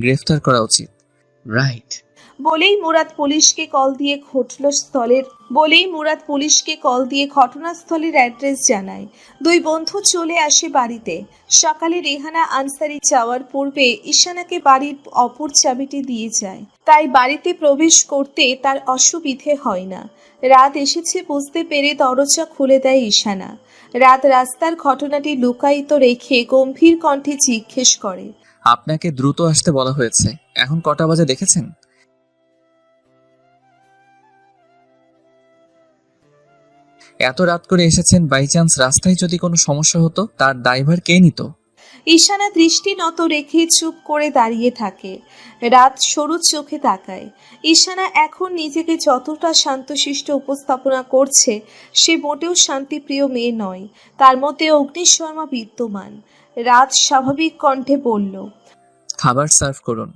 গ্রেফতার করা উচিত। রাইট। বলেই মুরাদ পুলিশকে কল দিয়ে ঘটনাস্থলের অ্যাড্রেস জানায়। দুই বন্ধু চলে আসে বাড়িতে। সকালে রেহানা আনসারি যাওয়ার পূর্বে ঈশানাকে বাড়ির অপর চাবিটি দিয়ে যায়, তাই বাড়িতে প্রবেশ করতে তার অসুবিধে হয় না। রাত এসেছে বুঝতে পেরে দরজা খুলে দেয় ঈশানা। রাত রাস্তার ঘটনাটি লুকায়িত রেখে গম্ভীর কণ্ঠে জিজ্ঞেস করে, আপনাকে দ্রুত আসতে বলা হয়েছে, এখন কটা বাজে দেখেছেন? এত রাত করে এসেছেন, বাই চান্স রাস্তায় যদি কোনো সমস্যা হতো তার ড্রাইভার কে নিত? ঈশানা দৃষ্টি নত রেখে চুপ করে দাঁড়িয়ে থাকে। রাত সরু চোখে তাকায়। ঈশানা এখন নিজেকে যতটা শান্তশিষ্ট উপস্থাপনা করছে, সে মোটেও শান্তিপ্রিয় মেয়ে নয়। তার মধ্যে অগ্নিশর্মা বিদ্যমান। রাত স্বাভাবিক কণ্ঠে বলল, খাবার সার্ভ করুন।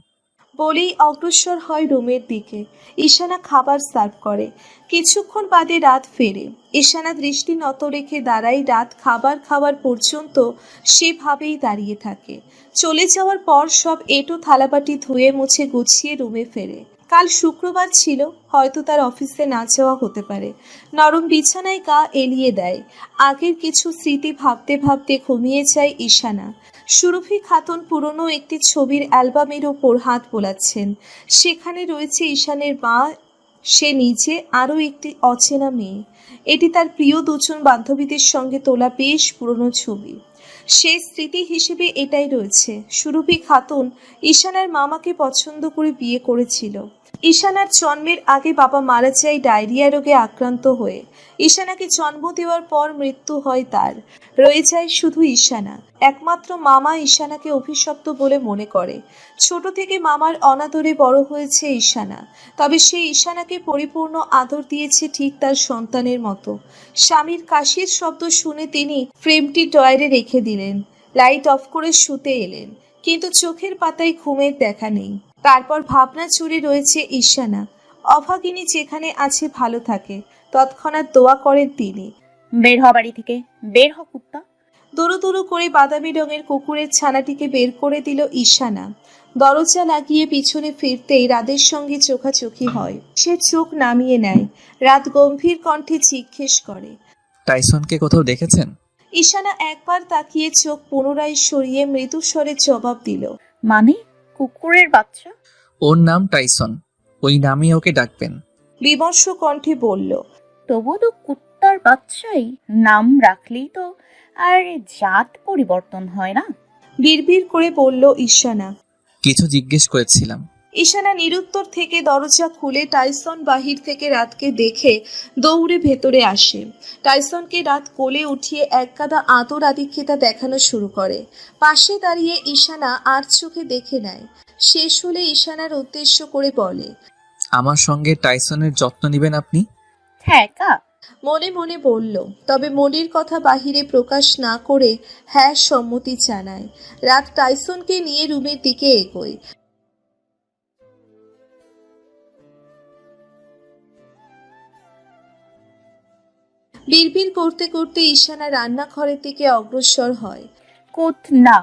বলেই অগ্রসর হয় রুমের দিকে। ঈশানা খাবার সার্ভ করে। কিছুক্ষণ বাদে রাত ফেরে। ঈশানা দৃষ্টি নত রেখে দাঁড়ায়। রাত খাবার খাওয়ার পর্যন্ত সেভাবেই দাঁড়িয়ে থাকে। চলে যাওয়ার পর সব এঁটো থালাবাটি ধুয়ে মুছে গুছিয়ে রুমে ফেরে। কাল শুক্রবার ছিল, হয়তো তার অফিসে না যাওয়া হতে পারে। নরম বিছানায় গা এলিয়ে দেয়। আগের কিছু স্মৃতি ভাবতে ভাবতে ঘুমিয়ে যায় ঈশানা। সুরভি খাতুন পুরনো একটি ছবির অ্যালবামের ওপর হাত বোলাচ্ছেন। সেখানে রয়েছে ঈশানের মা, সে নিজে, আরও একটি অচেনা মেয়ে। এটি তার প্রিয় দুজন বান্ধবীদের সঙ্গে তোলা বেশ পুরনো ছবি। শেষ স্মৃতি হিসেবে এটাই রয়েছে। সুরভি খাতুন ঈশানার মামাকে পছন্দ করে বিয়ে করেছিল। ঈশানার জন্মের আগে বাবা মারা যায় ডায়রিয়া রোগে আক্রান্ত হয়ে। ঈশানাকে জন্ম দেওয়ার পর মৃত্যু হয় তার। রয়ে যায় শুধু ঈশানা। একমাত্র মামা ঈশানাকে অভিশপ্ত বলে মনে করে। ছোট থেকে মামার অনাদরে বড় হয়েছে ঈশানা। তবে সে ঈশানাকে পরিপূর্ণ আদর দিয়েছে ঠিক তার সন্তানের মতো। স্বামীর কাশির শব্দ শুনে তিনি ফ্রেমটি ড্রয়ারে রেখে দিলেন। লাইট অফ করে শুতে এলেন, কিন্তু চোখের পাতায় ঘুমের দেখা নেই। তারপর ভাবনা চুরে রয়েছে ঈশানা। অভাগিনী যেখানে আছে ভালো থাকে, তৎক্ষণাৎ দোয়া করেন তিনি। বের হ বাড়ি থেকে, বের হ কুত্তা। দোড়ো দোড়ো করে বাদামি রঙের কুকুরের ছানাটিকে বের করে দিল ঈশানা। দরজা লাগিয়ে পিছনে ফিরতেই রাদের সঙ্গে চোখাচোখি হয়। সে চোখ নামিয়ে নেয়। রাত গম্ভীর কণ্ঠে জিজ্ঞেস করে, টাইসনকে কোথাও দেখেছেন? ঈশানা একবার তাকিয়ে চোখ পুনরায় সরিয়ে মৃদু স্বরে জবাব দিল, মানে কুকুরের বাচ্চা? ওর নাম টাইসন, ওই নামই ওকে ডাকবেন। বিমর্ষ কণ্ঠে বলল, তবুও তো কুত্তার বাচ্চাই, নাম রাখলেই তো আর জাত পরিবর্তন হয় না। বিড়বিড় করে বলল ঈশানা। কিছু জিজ্ঞেস করেছিলাম। ঈশানা নিরুত্তর থেকে দরজা খুলে টাইসন বাহির থেকে রাতকে দেখে দৌড়ে ভেতরে আসে। টাইসনকে রাত কোলে উঠিয়ে একগাদা আদর আদিক্ষেতা দেখানো শুরু করে। পাশে দাঁড়িয়ে ঈশানা আর চোখে দেখে নেয়। শেষ হলে ঈশানার উদ্দেশ্য করে বলে, আমার সঙ্গে টাইসনের যত্ন নেবেন আপনি? হ্যাঁ কা। মনে মনে বলল, তবে মনের কথা বাহিরে প্রকাশ না করে হ্যাঁ সম্মতি জানায়। রাত টাইসনকে নিয়ে রুমের দিকে এগোয়। বিড়বিড় করতে করতে ঈশানা রান্নাঘরের দিকে অগ্রসর হয়। কোথ না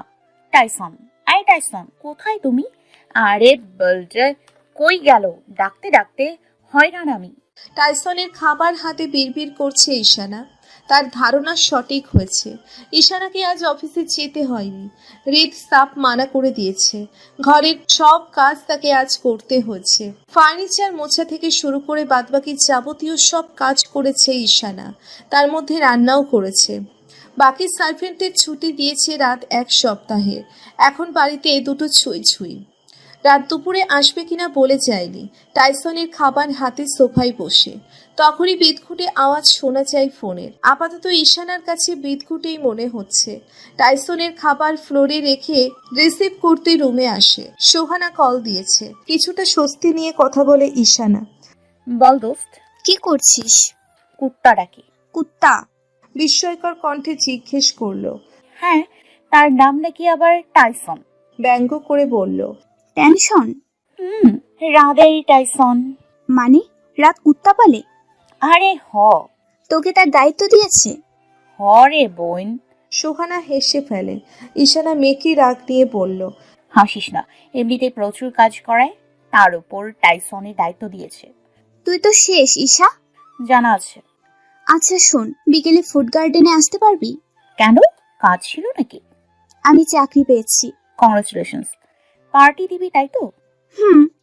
টাইসন, আই টাইসন কোথায় তুমি? আরে বলছে কই গেল? ডাকতে ডাকতে হয়রান আমি। টাইসনের খাবার হাতে বিড়বিড় করছে ঈশানা। তার ধারণা সঠিক হয়েছে। ঈশানাকে আজ অফিসে যেতে হয়নি। হৃদ সাপ মানা করে দিয়েছে। ঘরের সব কাজ তাকে আজ করতে হয়েছে। ফার্নিচার মোছা থেকে শুরু করে বাদবাকি যাবতীয় সব কাজ করেছে ঈশানা। তার মধ্যে রান্নাও করেছে। বাকি সার্ভেন্টের ছুটি দিয়েছে রাত 1 সপ্তাহের। এখন বাড়িতে দুটো ছুঁই ছুঁই। রাত দুপুরে আসবে কিনা বলে যায়নি। টাইসনের খাবার হাতে সোফায় বসে। তখনই বিদঘুটে আওয়াজ শোনা যায় ফোনের। আপাতত ঈশানার কাছে বিদঘুটেই মনে হচ্ছে। টাইসনের খাবার ফ্লোরে রেখে রিসিভ করতে রুমে আসে। সোহানা কল দিয়েছে। কিছুটা স্বস্তি নিয়ে কথা বলে ঈশানা। বল দোস্ত, কি করছিস? কুত্তা ডাকে। কুত্তা? বিস্ময়কর কণ্ঠে জিজ্ঞেস করলো। হ্যাঁ, তার নাম নাকি আবার টাইসন। ব্যঙ্গ করে বলল, টেনশন? রাধেই টাইসন। মানে রাত কুত্তা পালে? আরে তোকে তার দায়িত্ব দিয়েছে? রে বোন। সোহানা হেসে ফেলে। ঈশানা মেকি রাগ নিয়ে বলল, হাসিস না, এমনিতে প্রচুর কাজ করায়, তার উপর টাইসনের দায়িত্ব দিয়েছে। তুই তো শেষ ঈশা। জানা আছে। আচ্ছা শোন, বিকেলে ফুড গার্ডেনে আসতে পারবি? কেন, কাজ ছিল নাকি? আমি চাকরি পেয়েছি। কংগ্রাচুলেশনস। পার্টি দিবি তাই তো?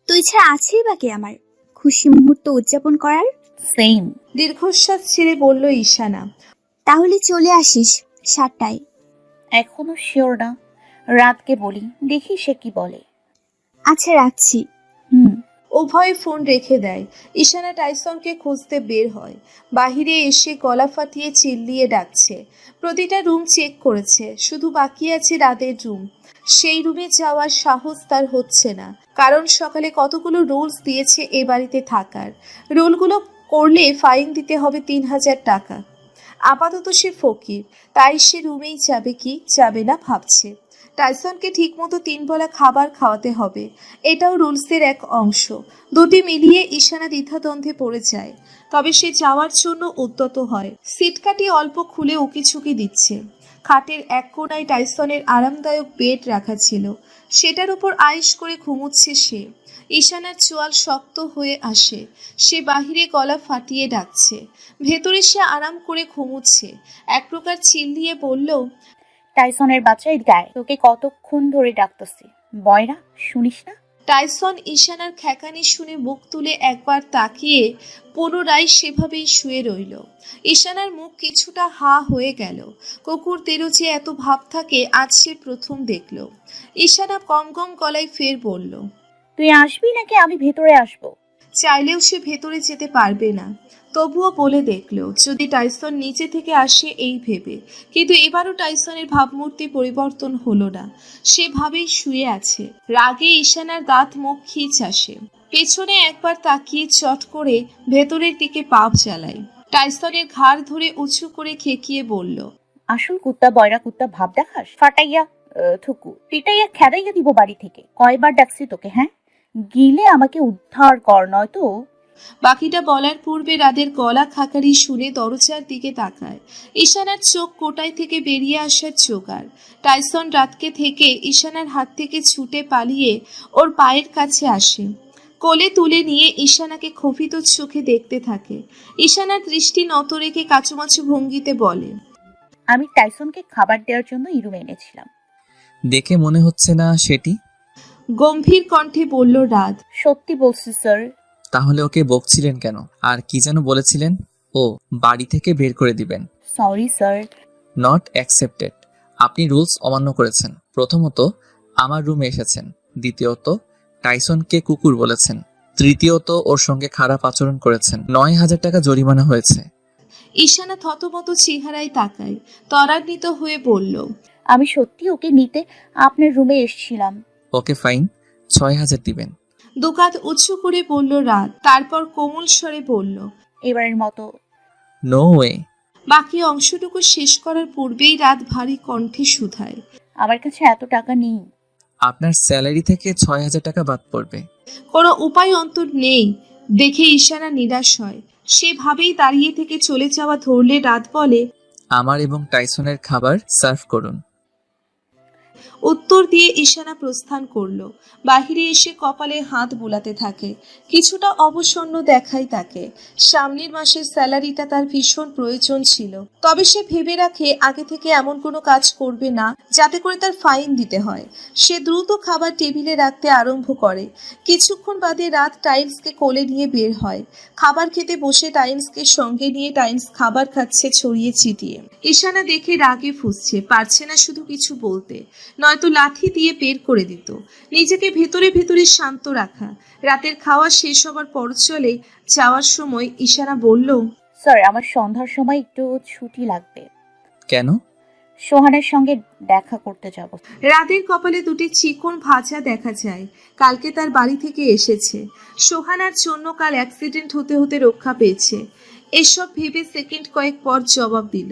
তুই ছাড়া আছেই বাকি আমার খুশি মুহূর্ত উদযাপন করার। সেম। দীর্ঘশ্বাস ছেড়ে বলল ঈশানা। তাহলে চলে আসিস 7টায়। এখনো শিওর না, রাতকে বলি, দেখি সে কি বলে। আচ্ছা রাখছি। উভয়ে ফোন রেখে দেয়। ঈশানা টাইসনকে খুঁজতে বের হয়। বাহিরে এসে গলা ফাটিয়ে চিল্লিয়ে ডাকছে। প্রতিটা রুম চেক করেছে, শুধু বাকি আছে রাতের রুম। সেই রুমে যাওয়ার সাহস তার হচ্ছে না, কারণ সকালে কতগুলো রুলস দিয়েছে এ বাড়িতে থাকার। রুলগুলো করলে ফাইন দিতে হবে 3000 টাকা। আপাতত সে ফকির, তাই সে রুমেই যাবে কি যাবে না ভাবছে। টাইসনকে ঠিকমতো 3 বেলা খাবার খাওয়াতে হবে, এটাও রুলসের এক অংশ। দুটি মিলিয়ে ঈশানা দ্বিধাদ্বন্দ্বে পড়ে যায়। তবে সে যাওয়ার জন্য উদ্যত হয়। সিট কাটি অল্প খুলে উকিঝুঁকি দিচ্ছে। খাটের এক কোণায় টাইসনের আরামদায়ক বেড রাখা ছিল, সেটার উপর আয়েশ করে ঘুমুচ্ছে সে। ঈশানার চোয়াল শক্ত হয়ে আসে, সে বাহিরে গলা ফাটিয়ে ডাকছে, ভেতরে সে আরাম করে ঘুমুচ্ছে। এক প্রকার চিল্লিয়ে বলল, টাইসনের বাচ্চা এদিকে আয়, তোকে কতক্ষণ ধরে ডাকতেছি। বয়রা, শুনিস না? টাইসন ঈশানার খ্যাকানি শুনে মুখ তুলে একবার তাকিয়ে পুনরায় সেভাবেই শুয়ে রইল। ঈশানার মুখ কিছুটা হা হয়ে গেল। কুকুরদেরও যে এত ভাব থাকে আজ সে প্রথম দেখল। ঈশানা কম কম গলায় ফের বলল, তুই আসবি নাকি আমি ভেতরে আসবো? চাইলেও সে ভেতরে যেতে পারবে না। তবুও বলে দেখলো যদি টাইসন নিচে থেকে আসে এই ভেবে, কিন্তু এবারও টাইসনের ভাবমূর্তি পরিবর্তন হলো না। সে ভাবেই শুয়ে আছে। রাগে ঈশানার দাঁত মুখ খিচ আসে। পেছনে একবার তাকিয়ে চট করে ভেতরের দিকে পা চালায়। টাইসনের ঘাড় ধরে উঁচু করে খেকিয়ে বলল, আসল কুত্তা বয়রা কুত্তা ভাব দেখাস? ফাটাইয়া থুকু পিটাইয়া খেদাইয়া দিব বাড়ি থেকে। কয়বার ডাকছি তোকে? হ্যাঁ, গিলে আমাকে উদ্ধার কর, নয়তো। বাকিটা বলার পূর্বে রাদের গলা খাকারি শুনে দরজার দিকে তাকায়। ঈশানার চোখ কোটায় থেকে বেরিয়ে আসার জোগাড়। টাইসন রাতকে থেকে ঈশানার হাত থেকে ছুটে পালিয়ে ওর পায়ের কাছে আসে, কোলে তুলে নিয়ে ঈশানাকে ক্ষোভিত চোখে দেখতে থাকে। ঈশানার দৃষ্টি নত রেখে কাচুমাচু ভঙ্গিতে বলে, আমি টাইসনকে খাবার দেওয়ার জন্য এই রুমে এনেছিলাম। দেখে মনে হচ্ছে না সেটি। গম্ভীর কণ্ঠে বলল রাত। সত্যি বলছি স্যার। তাহলে ওকে বকছিলেন কেন? আর কি যেন বলেছিলেন? ও বাড়ি থেকে বের করে দিবেন। Sorry sir. Not accepted. আপনি রুলস অমান্য করেছেন। প্রথমত আমার রুমে এসেছেন, দ্বিতীয়ত টাইসনকে কুকুর বলেছেন, তৃতীয়ত ওর সঙ্গে খারাপ আচরণ করেছেন। 9,000 টাকা জরিমানা হয়েছে। ঈশানা থতমত চেহারায় তাকায়, ত্বরান্বিত হয়ে বলল, আমি সত্যি ওকে নিতে আপনার রুমে এসেছিলাম। ওকে ফাইন, 6,000 দিবেন। দুকাত উঁচু করে বলল রাত, তারপর কোমল স্বরে বলল, এবারের মতো। No way. বাকি অংশটুকু শেষ করার পূর্বেই রাত ভারী কণ্ঠে শুধায়, আমার কাছে এত টাকা নেই। আপনার স্যালারি থেকে 6,000 টাকা বাদ পড়বে। কোনো উপায় অন্তর নেই দেখে ঈশানা নিরাশ হয়। সেভাবেই দাঁড়িয়ে থেকে চলে যাওয়া ধরলে রাত বলে, আমার এবং টাইসনের খাবার সার্ভ করুন। উত্তর দিয়ে ঈশানা প্রস্থান করলো। বাহিরে এসে কপালে হাত বুলাতে থাকে। কিছুটা অবসন্ন দেখায় তাকে। সামনের মাসের স্যালারিটা তার ভীষণ প্রয়োজন ছিল, তবে সে ভেবে রাখে আগে থেকে এমন কোনো কাজ করবে না যাতে করে তার ফাইন দিতে হয়। সে দ্রুত খাবার টেবিলে রাখতে আরম্ভ করে। কিছুক্ষণ বাদে রাত টাইলসকে কোলে নিয়ে বের হয়। খাবার খেতে বসে টাইলসকে সঙ্গে নিয়ে টাইলস খাবার খাচ্ছে ছড়িয়ে ছিটিয়ে। ঈশানা দেখে রাগে ফুঁসছে, পারছে না শুধু কিছু বলতে, নয়তো লাঠি দিয়ে বের করে দিত। নিজেকে ভেতরে ভেতরে শান্ত রাখা। রাতের খাওয়া শেষ হবার পর চলে যাওয়ার সময় ঈশানা বলল, স্যার, আমার সন্ধ্যার সময় একটু ছুটি লাগবে। কেন? সোহানের সঙ্গে দেখা করতে যাব। রাতের কপালে দুটি চিকন ভাঁজা দেখা যায়। কালকে তার বাড়ি থেকে এসেছে। সোহানার জন্য কাল অ্যাক্সিডেন্ট হতে হতে রক্ষা পেয়েছে। এসব ভেবে সেকেন্ড কয়েক পর জবাব দিল,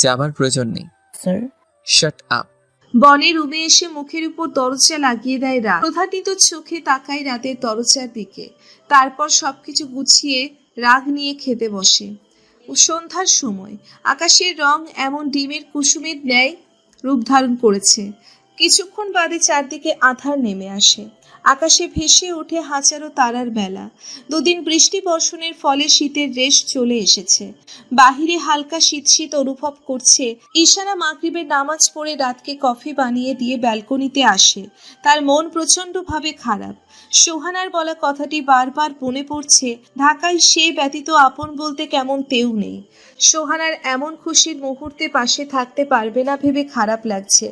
যাবার প্রয়োজন নেই। স্যার। Shut up. বনে রুমে এসে মুখের উপর দরজা লাগিয়ে দেয় রাত। প্রধানিত চোখে তাকায় রাতের দরজার দিকে, তারপর সবকিছু গুছিয়ে রাগ নিয়ে খেতে বসে। সন্ধ্যার সময় আকাশের রং এমন ডিমের কুসুমের ন্যায় রূপ ধারণ করেছে। কিছুক্ষণ বাদে চারদিকে আঁধার নেমে আসে। আকাশে ভেসে ওঠে হাজারো তারার বেলা। দুদিন বৃষ্টি বর্ষণের ফলে শীতের রেশ চলে এসেছে। বাহিরে হালকা শীত শীত অনুভব করছে। ঈশানা মাগরিবের নামাজ পড়ে রাতকে কফি বানিয়ে দিয়ে ব্যালকনিতে আসে। তার মন প্রচণ্ডভাবে খারাপ। সোহানার বলা কথাটি বারবার মনে পড়ছে। ঢাকায় সে ব্যতীত আপন বলতে কেমন তেউ নেই। সোহানার এমন খুশির মুহূর্তে পাশে থাকতে পারবে না ভেবে খারাপ লাগছে।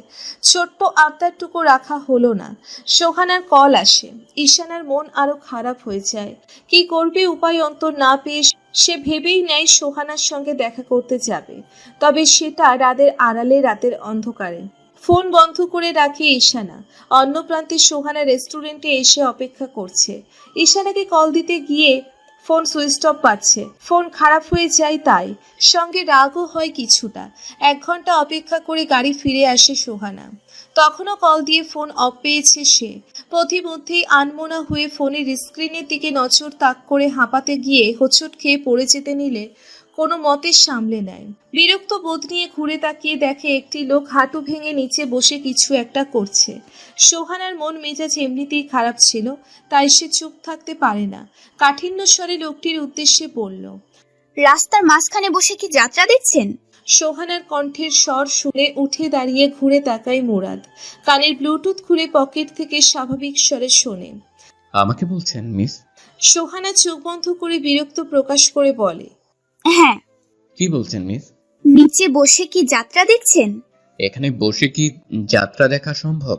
ছোট্ট আবদারটুকু রাখা হলো না। সোহানার কল আসে। ঈশানার মন আরো খারাপ হয়ে যায়। কি করবে উপায় অন্তর না পেয়ে সে ভেবেই নেয় সোহানার সঙ্গে দেখা করতে যাবে, তবে সেটা রাতের আড়ালে, রাতের অন্ধকারে। ফোন বন্ধ করে রাখে ঈশানা। অন্য প্রান্তে সোহানা রেস্টুরেন্টে এসে অপেক্ষা করছে। ঈশানাকে কল দিতে গিয়ে ফোন সুইচ অফ পাচ্ছে। ফোন খারাপ হয়ে যায়, তাই সঙ্গে রাগও হয় কিছুটা। 1 ঘন্টা অপেক্ষা করে গাড়ি ফিরে আসে সোহানা। তখনও কল দিয়ে ফোন অফ পেয়েছে সে। প্রতিমধ্যেই আনমনা হয়ে ফোনের স্ক্রিনের দিকে নজর তাক করে হাঁপাতে গিয়ে হোঁচট খেয়ে পড়ে যেতে নিলে কোনো মতে সামলে নেয়। বিরক্ত বোধ নিয়ে ঘুরে তাকিয়ে দেখে একটি লোক হাঁটু ভেঙে নিচে বসে কিছু একটা করছে। সোহানার মন মেজাজ এমনিতেই খারাপ ছিল, তাই সে চুপ থাকতে পারে না। কাঠিন্য স্বরে লোকটির উদ্দেশ্যে বলল। রাস্তার মাঝখানে বসে কি যাত্রা দেখছেন? সোহানার কণ্ঠের স্বর শুনে উঠে দাঁড়িয়ে ঘুরে তাকায় মুরাদ। কানের ব্লুটুথ খুলে পকেট থেকে স্বাভাবিক স্বরে শোনে। আমাকে বলছেন মিস? সোহানা চোখ বন্ধ করে বিরক্ত প্রকাশ করে বলে। হ্যাঁ। কি বলছেন মিস? নিচে বসে কি যাত্রা দেখছেন? এখানে বসে কি যাত্রা দেখা সম্ভব?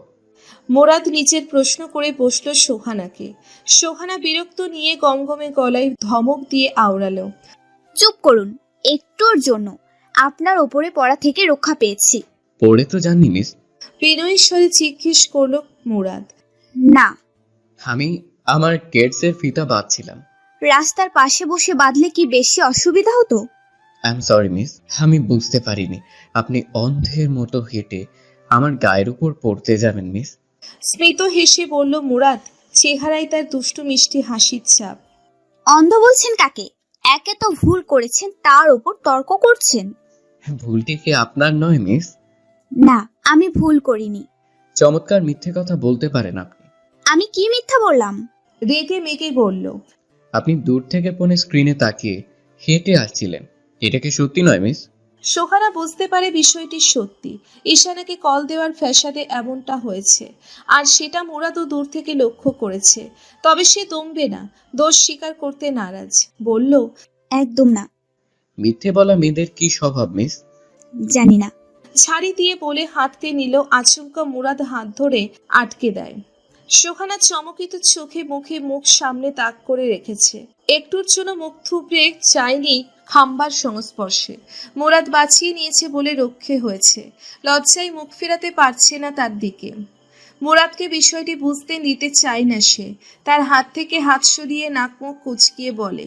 মুরাদ নিচের প্রশ্ন করে বসল সোহানাকে। সোহানা বিরক্ত নিয়ে গমগমে গলায় ধমক দিয়ে আওড়ালো। চুপ করুন, একটুর জন্য আপনার ওপরে পড়া থেকে রক্ষা পেয়েছি। পড়ে তো জাননি মিস। বিনয়ী স্বরে জিজ্ঞেস করল মুরাদ। না। আমি আমার কেডসের ফিতা বাঁধছিলাম। রাস্তার পাশে বসে বাঁধলে কি বেশি অসুবিধা হতো? আই এম সরি মিস, আমি বুঝতে পারিনি আপনি অন্ধের মতো হেঁটে আমার গায়ের উপর পড়তে যাবেন মিস। স্মিত হেসে বলল মুরাদ, চেহারায় তার দুষ্টু মিষ্টি হাসির ছাপ। অন্ধ বলছেন কাকে? একে তো ভুল করেছেন, তার উপর তর্ক করছেন। ভুলটি কি আপনার নয় মিস? না, আমি ভুল করিনি। চমৎকার মিথ্যে কথা বলতে পারেন আপনি। আমি কি মিথ্যা বললাম? রেগে মেগে বলল। আপনি দূর থেকে ফোনে স্ক্রিনে তাকিয়ে হেঁটে আসছিলেন, এটা কি সত্যি নয় মিস? সোহানা বুঝতে পারে বিষয়টি সত্যি। ঈশানাকে কল দেওয়ার ফ্যাসাদে এমনটা হয়েছে, আর সেটা মুরাদও দূর থেকে লক্ষ্য করেছে। তবে সে দমবে না, দোষ স্বীকার করতে নারাজ। বলল, একদম না। মিথ্যে বলা মেয়েদের কি স্বভাব মিস? জানি না। ছাড়ি দিয়ে বলে হাঁটতে নিল। আচমকা মুরাদ হাত ধরে আটকে দেয়। সোহানা চমকিত চোখে মুখে মুখ সামনে তাক করে রেখেছে। একটুর জন্য মুখ থুবড়ে চায়নি খাম্বার সংস্পর্শে। মুরাদ বাঁচিয়ে নিয়েছে বলে রক্ষে হয়েছে। লজ্জায় মুখ ফেরাতে পারছে না তার দিকে। মুরাদকে বিষয়টি বুঝতে নিতে চায় না সে। তার হাত থেকে হাত সরিয়ে নাক মুখ কুচকিয়ে বলে,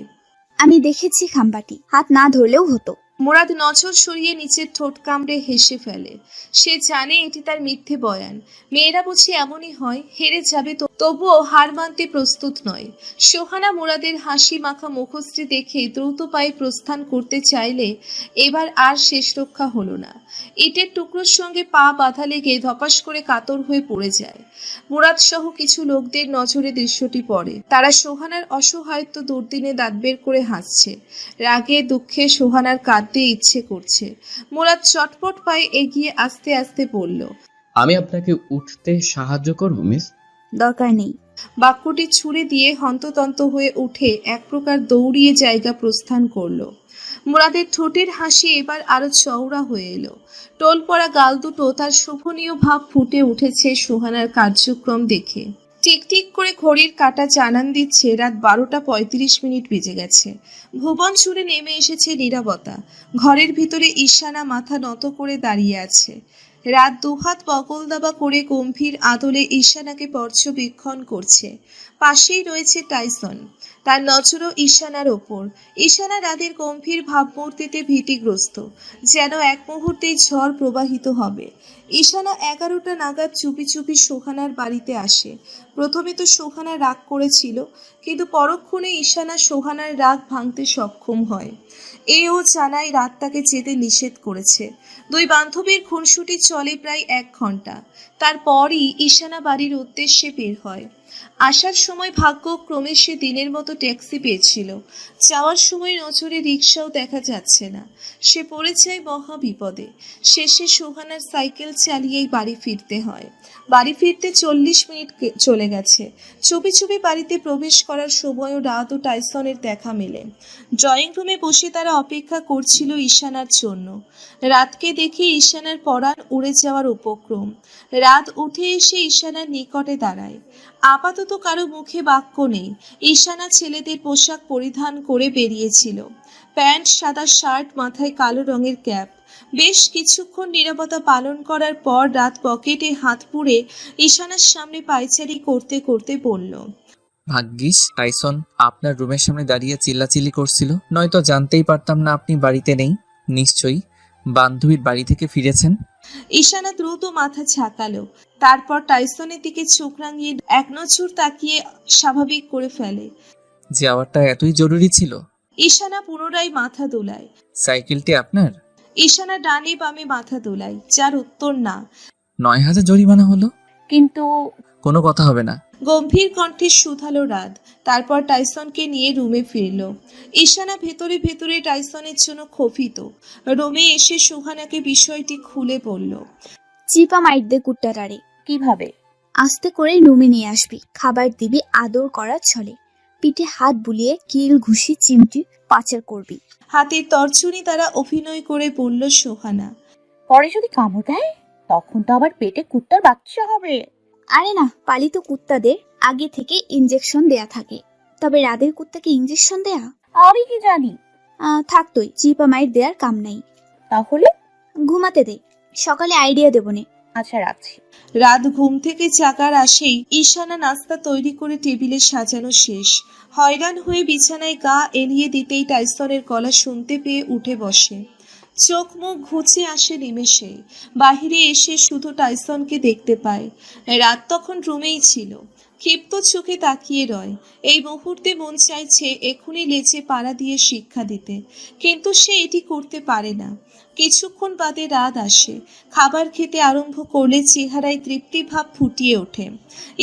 আমি দেখেছি খাম্বাটি, হাত না ধরলেও হতো। মুরাদ নজর সরিয়ে নিচের ঠোঁট কামড়ে হেসে ফেলে। সে জানে এটি তার মিথ্যে বয়ান। মেয়েরা বুঝি এমনই হয়, হেরে যাবে তবুও হার মানতে প্রস্তুত নয়। সোহানা মুরাদের হাসি মাখা মুখশ্রী দেখে দ্রুত পায়ে প্রস্থান করতে চাইলে এবার আর শেষ রক্ষা হলো না। ইটের টুকরোর সঙ্গে পা বাঁধা লেগে ধপাস করে কাতর হয়ে পড়ে যায়। মুরাদ সহ কিছু লোকদের নজরে দৃশ্যটি পড়ে। তারা সোহানার অসহায়ত্ব দুর্দিনে দাঁত বের করে হাসছে। রাগে দুঃখে সোহানার কাঁদতে ইচ্ছে করছে। মুরাদ চটপট পায়ে এগিয়ে আস্তে আস্তে বলল, আমি আপনাকে উঠতে সাহায্য করব মিস? দরকার নেই। বাক্যটি ছুড়ে দিয়ে হন্ততন্ত হয়ে উঠে এক প্রকার দৌড়িয়ে জায়গা প্রস্থান করলো। মুরাদের ঠোঁটের হাসি এবার আরো চওড়া হয়ে এলো। টোল পড়া গাল দুটো তার শোভনীয় ভাব ফুটে উঠেছে সোহানার কার্যক্রম দেখে। টিকটিক করে ঘড়ির কাঁটা জানান দিচ্ছে রাত 12:35 বেজে গেছে। ভুবন জুড়ে নেমে এসেছে নীরবতা। ঘরের ভিতরে ঈশানা মাথা নত করে দাঁড়িয়ে আছে। রাত দুহাত বগল দাবা করে গম্ভীর আদলে ঈশানাকে পর্যবেক্ষণ করছে। পাশেই রয়েছে টাইসন, তার নজরও ঈশানার ওপর। ঈশানা রাতের গম্ভীর ভাবমূর্তিতে ভীতিগ্রস্ত, যেন এক মুহূর্তেই ঝড় প্রবাহিত হবে। ঈশানা 11টা নাগাদ চুপি চুপি সোহানার বাড়িতে আসে। প্রথমে তো সোহানা রাগ করেছিল, কিন্তু পরক্ষণে ঈশানা সোহানার রাগ ভাঙতে সক্ষম হয়। এও জানায় রাত তাকে যেতে নিষেধ করেছে। দুই বান্ধবীর খুনসুটি চলে প্রায় 1 ঘন্টা। তারপরই ঈশানা বাড়ির উদ্দেশ্যে বের হয়। আসার সময় ভাগ্যক্রমে সে দিনের মতো ট্যাক্সি পেয়েছিল। যাওয়ার সময় নজরে রিক্সাও দেখা যাচ্ছে না। সে পড়ে যায় মহা বিপদে। শেষে সোহানার সাইকেল চালিয়েই বাড়ি ফিরতে হয়। বাড়ি ফিরতে 40 মিনিট চলে গেছে। চুপি চুপি বাড়িতে প্রবেশ করার সময়ও রাত ও টাইসনের দেখা মেলে। ড্রয়িং রুমে বসে তারা অপেক্ষা করছিল ঈশানার জন্য। রাতকে দেখে ঈশানার পরাণ উড়ে যাওয়ার উপক্রম। রাত উঠে এসে ঈশানার নিকটে দাঁড়ায়। আপাতত কারো মুখে বাক্য নেই। ঈশানা ছেলেদের পোশাক পরিধান করে বেরিয়েছিল। প্যান্ট, সাদা শার্ট, মাথায় কালো রঙের ক্যাপ। বেশ কিছুক্ষণ নীরবতা পালন করার পর রাত পকেটে হাত পুরে ঈশানার সামনে পায়চারি করতে করতে বলল, ভাগ্যিস টাইসন আপনার রুমের সামনে দাঁড়িয়ে চিল্লাচিল্লি করছিল, নয়তো জানতেই পারতাম না আপনি বাড়িতে নেই। নিশ্চয়ই বান্ধবীর বাড়ি থেকে ফিরেছেন। ঈশানা দ্রুত মাথা ঝাঁকালো। তারপর টাইসনের দিকে চোখ রাঙিয়ে এক নজর তাকিয়ে স্বাভাবিক করে ফেলে। যাওয়াটা এতই জরুরি ছিল? ঈশানা পুনরায় মাথা দোলায়। সাইকেলটি আপনার? ঈশানা ডানে বামে মাথা দোলায়, যার উত্তর না। 9,000 জরিমানা হলো। কিন্তু কোনো কথা হবে না। গম্ভীর কণ্ঠে শুধালো রাত। তারপর টাইসনকে নিয়ে রুমে ফিরল। ঈশানা ভেতরে ভেতরে টাইসনের জন্য ক্ষোভিত। রুমে এসে সুহানাকে বিষয়টি খুলে বলল। চিপা মাইট দে কুট্টাটারে। কিভাবে? আস্তে করে রুমে নিয়ে আসবি, খাবার দিবি আদর করার ছলে, পিঠে হাত বুলিয়ে কিল ঘুষি চিমটি পাচার করবি। হাতে তরচুনি দ্বারা অভিনয় করে বলল সুহানা। পরে যদি কামড় দেয় তখন তো আবার পেটে কুত্তার বাচ্চা হবে। আরে না, পালিত কুত্তাদের আগে থেকে ইনজেকশন দেয়া থাকে, তবে রাদের কুত্তাকে ইনজেকশন দেয়া? আমি কি জানি। থাকতোই, চিপা মাইট দেওয়ার কাম নাই। তাহলে ঘুমাতে দে, সকালে আইডিয়া দেবনে। আচ্ছা, রাখছি। রাত ঘুম থেকে জাগার আসেই ঈশানা নাস্তা তৈরি করে টেবিলে সাজানো শেষ। হয়রান হয়ে বিছানায় গা এলিয়ে দিতেই টাইসনের গলা শুনতে পেয়ে উঠে বসে। চোখ মুখ ঘুচে আসে নিমেষে। বাহিরে এসে শুধু টাইসনকে দেখতে পায়। রাত তখন রুমেই ছিল। ক্ষিপ্ত চোখে তাকিয়ে রয়। এই মুহূর্তে মন চাইছে এখনই লেজে পাড়া দিয়ে শিক্ষা দিতে, কিন্তু সে এটি করতে পারে না। কিছুক্ষণ বাদে রাত আসে। খাবার খেতে আরম্ভ করলে চেহারায় তৃপ্তি ভাব ফুটিয়ে ওঠে।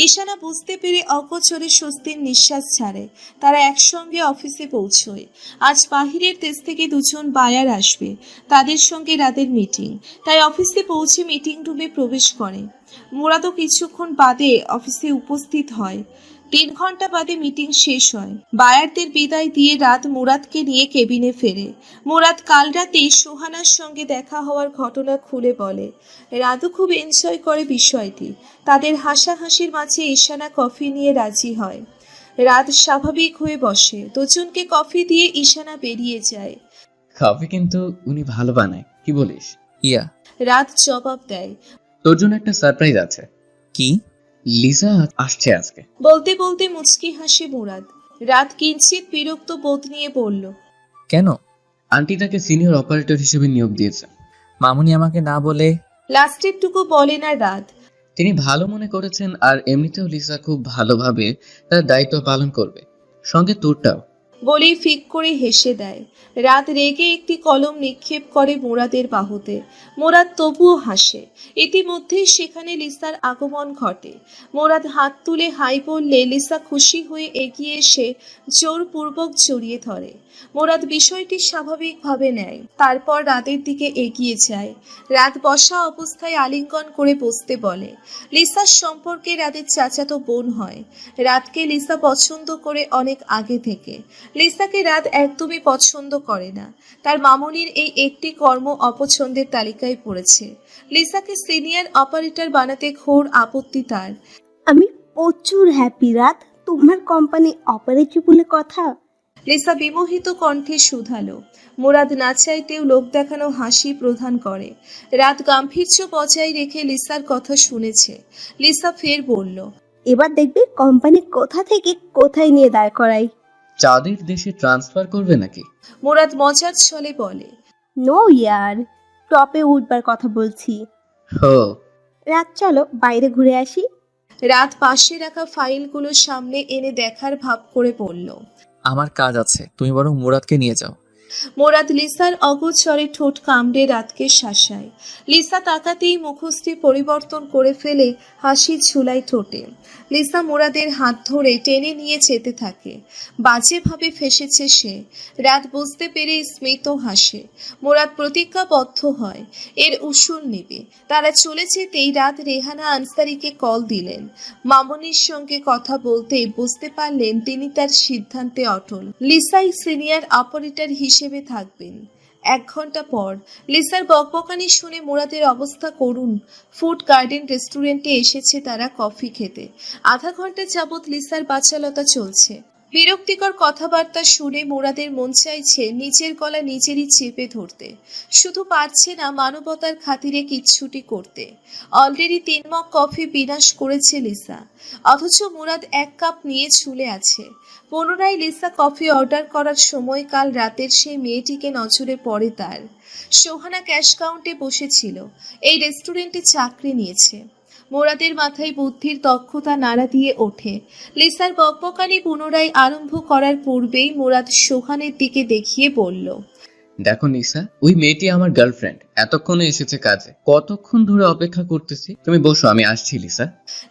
ঈশানা বুঝতে পেরে অগোচরে স্বস্তির নিঃশ্বাস ছাড়ে। তারা একসঙ্গে অফিসে পৌঁছয়। আজ বাহিরের দেশ থেকে দুজন বায়ার আসবে, তাদের সঙ্গে রাতের মিটিং। তাই অফিসে পৌঁছে মিটিং রুমে প্রবেশ করে। মুরাদও কিছুক্ষণ বাদে অফিসে উপস্থিত হয়। 3 ঘন্টা বাদে মিটিং শেষ হয়। বায়ারদের বিদায় দিয়ে রাত মুরাদকে নিয়ে কেবিনে ফেরে। মুরাদ কাল রাতে সুহানার সঙ্গে দেখা হওয়ার ঘটনা খুলে বলে। রাতও খুব এনজয় করে বিষয়টি। তাদের হাসাহাসির মাঝে ঈশানা কফি নিয়ে রাজি হয়। রাত স্বাভাবিক হয়ে বসে। দুজনকে কফি দিয়ে ঈশানা বেরিয়ে যায়। কফি কিন্তু উনি ভালো বানায়, কি বলিস? ইয়া। রাত জবাব দেয়। তোর জন্য একটা সারপ্রাইজ আছে। কি? লিসা আসছে আজকে। বলতে বলতে মুচকি হাসে মুরাদ। রাত কিঞ্চিত বিরক্ত বোধ নিয়ে বলল। কেন? আন্টি তাকে সিনিয়র অপারেটর হিসেবে নিয়োগ দিয়েছে। মামুনি আমাকে না বলে? লাস্টের টুকু বলে না রাত। তিনি ভালো মনে করেছেন, আর এমনিতেও লিসা খুব ভালোভাবে তার দায়িত্ব পালন করবে, সঙ্গে তোরটাও। বলেই ফিক করে হেসে দেয়। রাত রেগে একটি কলম নিক্ষেপ করে মুরাদের বাহুতে। মুরাদ তবুও হাসে। ইতিমধ্যেই সেখানে লিসার আগমন ঘটে। মুরাদ হাত তুলে হাই বললে লিসা খুশি হয়ে এগিয়ে এসে জোরপূর্বক জড়িয়ে ধরে। মুরাদ বিষয়টি স্বাভাবিকভাবে নেয়। তারপর রাতের দিকে এগিয়ে যায়। রাত বসা অবস্থায় আলিঙ্গন করে বসতে বলে। লিসার সম্পর্কে রাতের চাচাতো বোন হয়। রাতকে লিসা পছন্দ করে অনেক আগে থেকে। লিসাকে রাত একদমই পছন্দ করে না। তার মামুনির এই একটি কর্ম অপছন্দের তালিকায় পড়েছে। লিসাকে সিনিয়র অপারেটর বানাতে ঘোর আপত্তি তার। আমি প্রচুর হ্যাপি রাত, তোমার কোম্পানি অপারেটর বলে কথা। লিসা বিমোহিত কণ্ঠে শুধালো। মুরাদ না চাইতেও লোক দেখানো হাসি প্রদান করে। রাত গাম্ভীর্য বজায় রেখে লিসার কথা শুনেছে। লিসা ফের বলল। এবার দেখবে কোম্পানি কোথা থেকে কোথায় নিয়ে দাঁড় করাই। চাঁদের দেশে ট্রান্সফার করবে নাকি? মুরাদ মজার ছলে বলে। নো ইয়ার, টপে উঠবার কথা বলছি। হো। রাত চলো বাইরে ঘুরে আসি। রাত পাশে রাখা ফাইলগুলো সামনে এনে দেখার ভাব করে বলল। আমার কাজ আছে, তুমি বরং মুরাদকে নিয়ে যাও। মুরাদ লিসার অগোচরে ঠোঁট কামড়ে রাতকে শাসায়। লিসা তাকাতেই মুখশ্রী পরিবর্তন করে ফেলে হাসি ঝুলাই ঠোঁটে। লিসা মুরাদের হাত ধরে টেনে নিয়ে যেতে থাকে। বাজেভাবে ফেসেছে সে। রাত বুঝতে পেরে স্মিত হাসে। মুরাদ প্রতিজ্ঞাবদ্ধ হয়, এর উসুল নেবে। তারা চলে যেতেই রাত রেহানা আনসারিকে কল দিলেন। মামুনির সঙ্গে কথা বলতে বুঝতে পারলেন তিনি তার সিদ্ধান্তে অটল। লিসাই সিনিয়র অপারেটর হিসেবে থাকবেন। 1 ঘন্টা পর লিসার বকবকানি শুনে মুরাদের অবস্থা করুণ। ফুড গার্ডেন রেস্টুরেন্টে এসেছে তারা কফি খেতে। আধা ঘন্টা যাবৎ লিসার বাচালতা চলছে। বিরক্তিকর কথাবার্তা শুনে মুরাদের মন চাইছে নিজের গলা নিজেরই চেপে ধরতে। শুধু পারছে না মানবতার খাতিরে কিচ্ছুটি করতে। অলরেডি 3 মগ কফি বিনাশ করেছে লিসা, অথচ মুরাদ 1 কাপ নিয়ে ঝুলে আছে। পুনরায় লিসা কফি অর্ডার করার সময় কাল রাতের সেই মেয়েটিকে নজরে পড়ে তার। সোহানা ক্যাশ কাউন্টে বসেছিল। এই রেস্টুরেন্টে চাকরি নিয়েছে। মোরাদের মাথায় বুদ্ধির দক্ষতা নাড়া দিয়ে ওঠে। লিসার বকবকানি পুনরায় আরম্ভ করার পূর্বেই মুরাদ সোহানের দিকে দেখিয়ে বলল, দেখো নিসা, ওই মেয়েটি আমার গার্লফ্রেন্ড, এতক্ষণে এসেছে কাজে। কতক্ষণ ধরে অপেক্ষা করতেছি। তুমি বসো, আমি আসছি লিসা।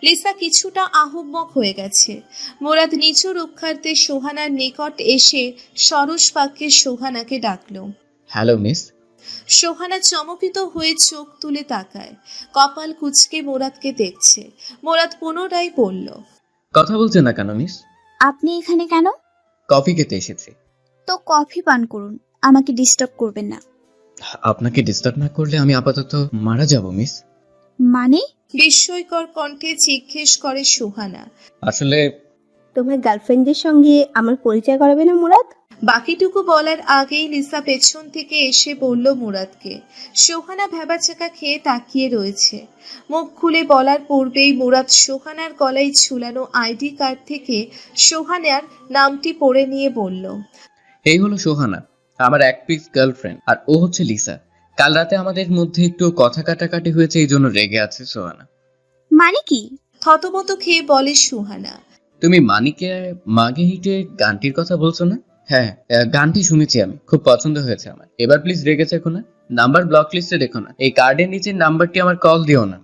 লিসা কিছুটা আহম্মক হয়ে গেছে। মুরাদ নিচু রক্ষার্থে সোহানার নিকট এসে সরস বাক্যে সোহানাকে ডাকল। Hello miss. সোহানা চমকিত হয়ে চোখ তুলে তাকায়, কপাল কুঁচকে মুরাদকে দেখছে। মুরাদ পুনরায় বলল, কথা বলছে না কেন মিস? আপনি এখানে কেন? কফি খেতে এসেছি। তো কফি পান করুন, আমাকে ডিস্টার্ব করবেন না। আপনাকে ডিস্টার্ব না করলে আমি আপাতত মারা যাব মিস। মানে? বিস্ময়কর কণ্ঠে জিজ্ঞেস করে সোহানা। আসলে তোমার গার্লফ্রেন্ডের সঙ্গে আমার পরিচয় করাবে না মুরাদ? বাকিটুকু বলার আগেই লিসা পেছন থেকে এসে বলল মুরাদকে। সোহানা ভ্যাবাচাকা খেয়ে তাকিয়ে রয়েছে। মুখ খুলে বলার পূর্বেই মুরাদ সোহানার গলায় ঝুলানো আইডি কার্ড থেকে সোহানার নামটি পড়ে নিয়ে বলল, এই হলো সোহানা, আমার এক পিস গার্লফ্রেন্ড, আর ও হচ্ছে লিসা। কাল রাতে আমাদের মধ্যে একটু কথা কাটাকাটি হয়েছে, এই জন্য রেগে আছে সোহানা। মানে কি? থতমত খেয়ে বলে সোহানা। তুমি মানিকে মাগে হিটে গানটির কথা বলছো না? হ্যাঁ, গানটি শুনেছি আমি, খুব পছন্দ হয়েছে আমার। এবার প্লিজ রেগে থেকো না, নাম্বার ব্লক লিস্টে রেখো না। এই কার্ডের নিচের নাম্বারটি আমার কল দিও না,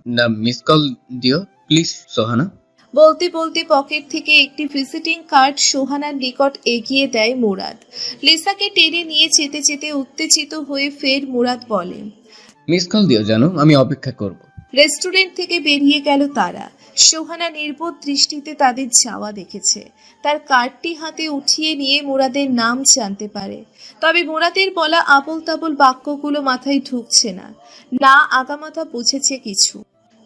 মিস কল দিও প্লিজ সোহানা। বলতে বলতে পকেট থেকে একটি ভিজিটিং কার্ড সোহানার নিকট এগিয়ে দেয় মুরাদ। লিসাকে টেনে নিয়ে যেতে যেতে উত্তেজিত হয়ে ফের মুরাদ বলে, মিস কল দিও জানো, আমি অপেক্ষা করব। রেস্টুরেন্ট থেকে বেরিয়ে গেল তারা। সোহানা নির্বোধ দৃষ্টিতে তাদের যাওয়া দেখেছে। তার কার্ডটি হাতে উঠিয়ে নিয়ে মুরাদের নাম জানতে পারে। তবে মুরাদের বলা আবোল তাবোল বাক্যগুলো মাথায় ঢুকছে না। না আগামাথা বুঝেছে কিছু।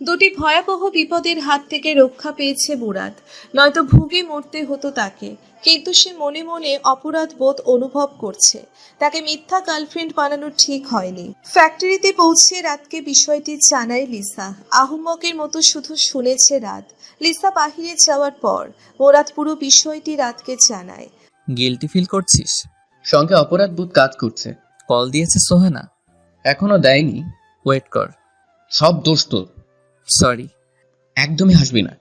দুটি ভয়াবহ বিপদের হাত থেকে রক্ষা পেয়েছে মুরাদ, নয়তো ভুগে মরতে হতো তাকে। কিন্তু সে মনে মনে অপরাধ বোধ অনুভব করছে। তাকে মিথ্যা গার্লফ্রেন্ড বানানো ঠিক হয়নি। ফ্যাক্টরিতে পৌঁছে রাতকে বিষয়টি জানায় লিসা। আহম্মকের মতো শুধু শুনেছে রাত। লিসা বাহিরে যাওয়ার পর মুরাদ পুরো বিষয়টি রাতকে জানায়। গিল্টি ফিল করছিস? সঙ্গে অপরাধ বোধ কাজ করছে। কল দিয়েছে সোহানা? এখনো দেয়নি। ওয়েট কর। সব দোষ তোর। সরি। একদমই হাসবি না।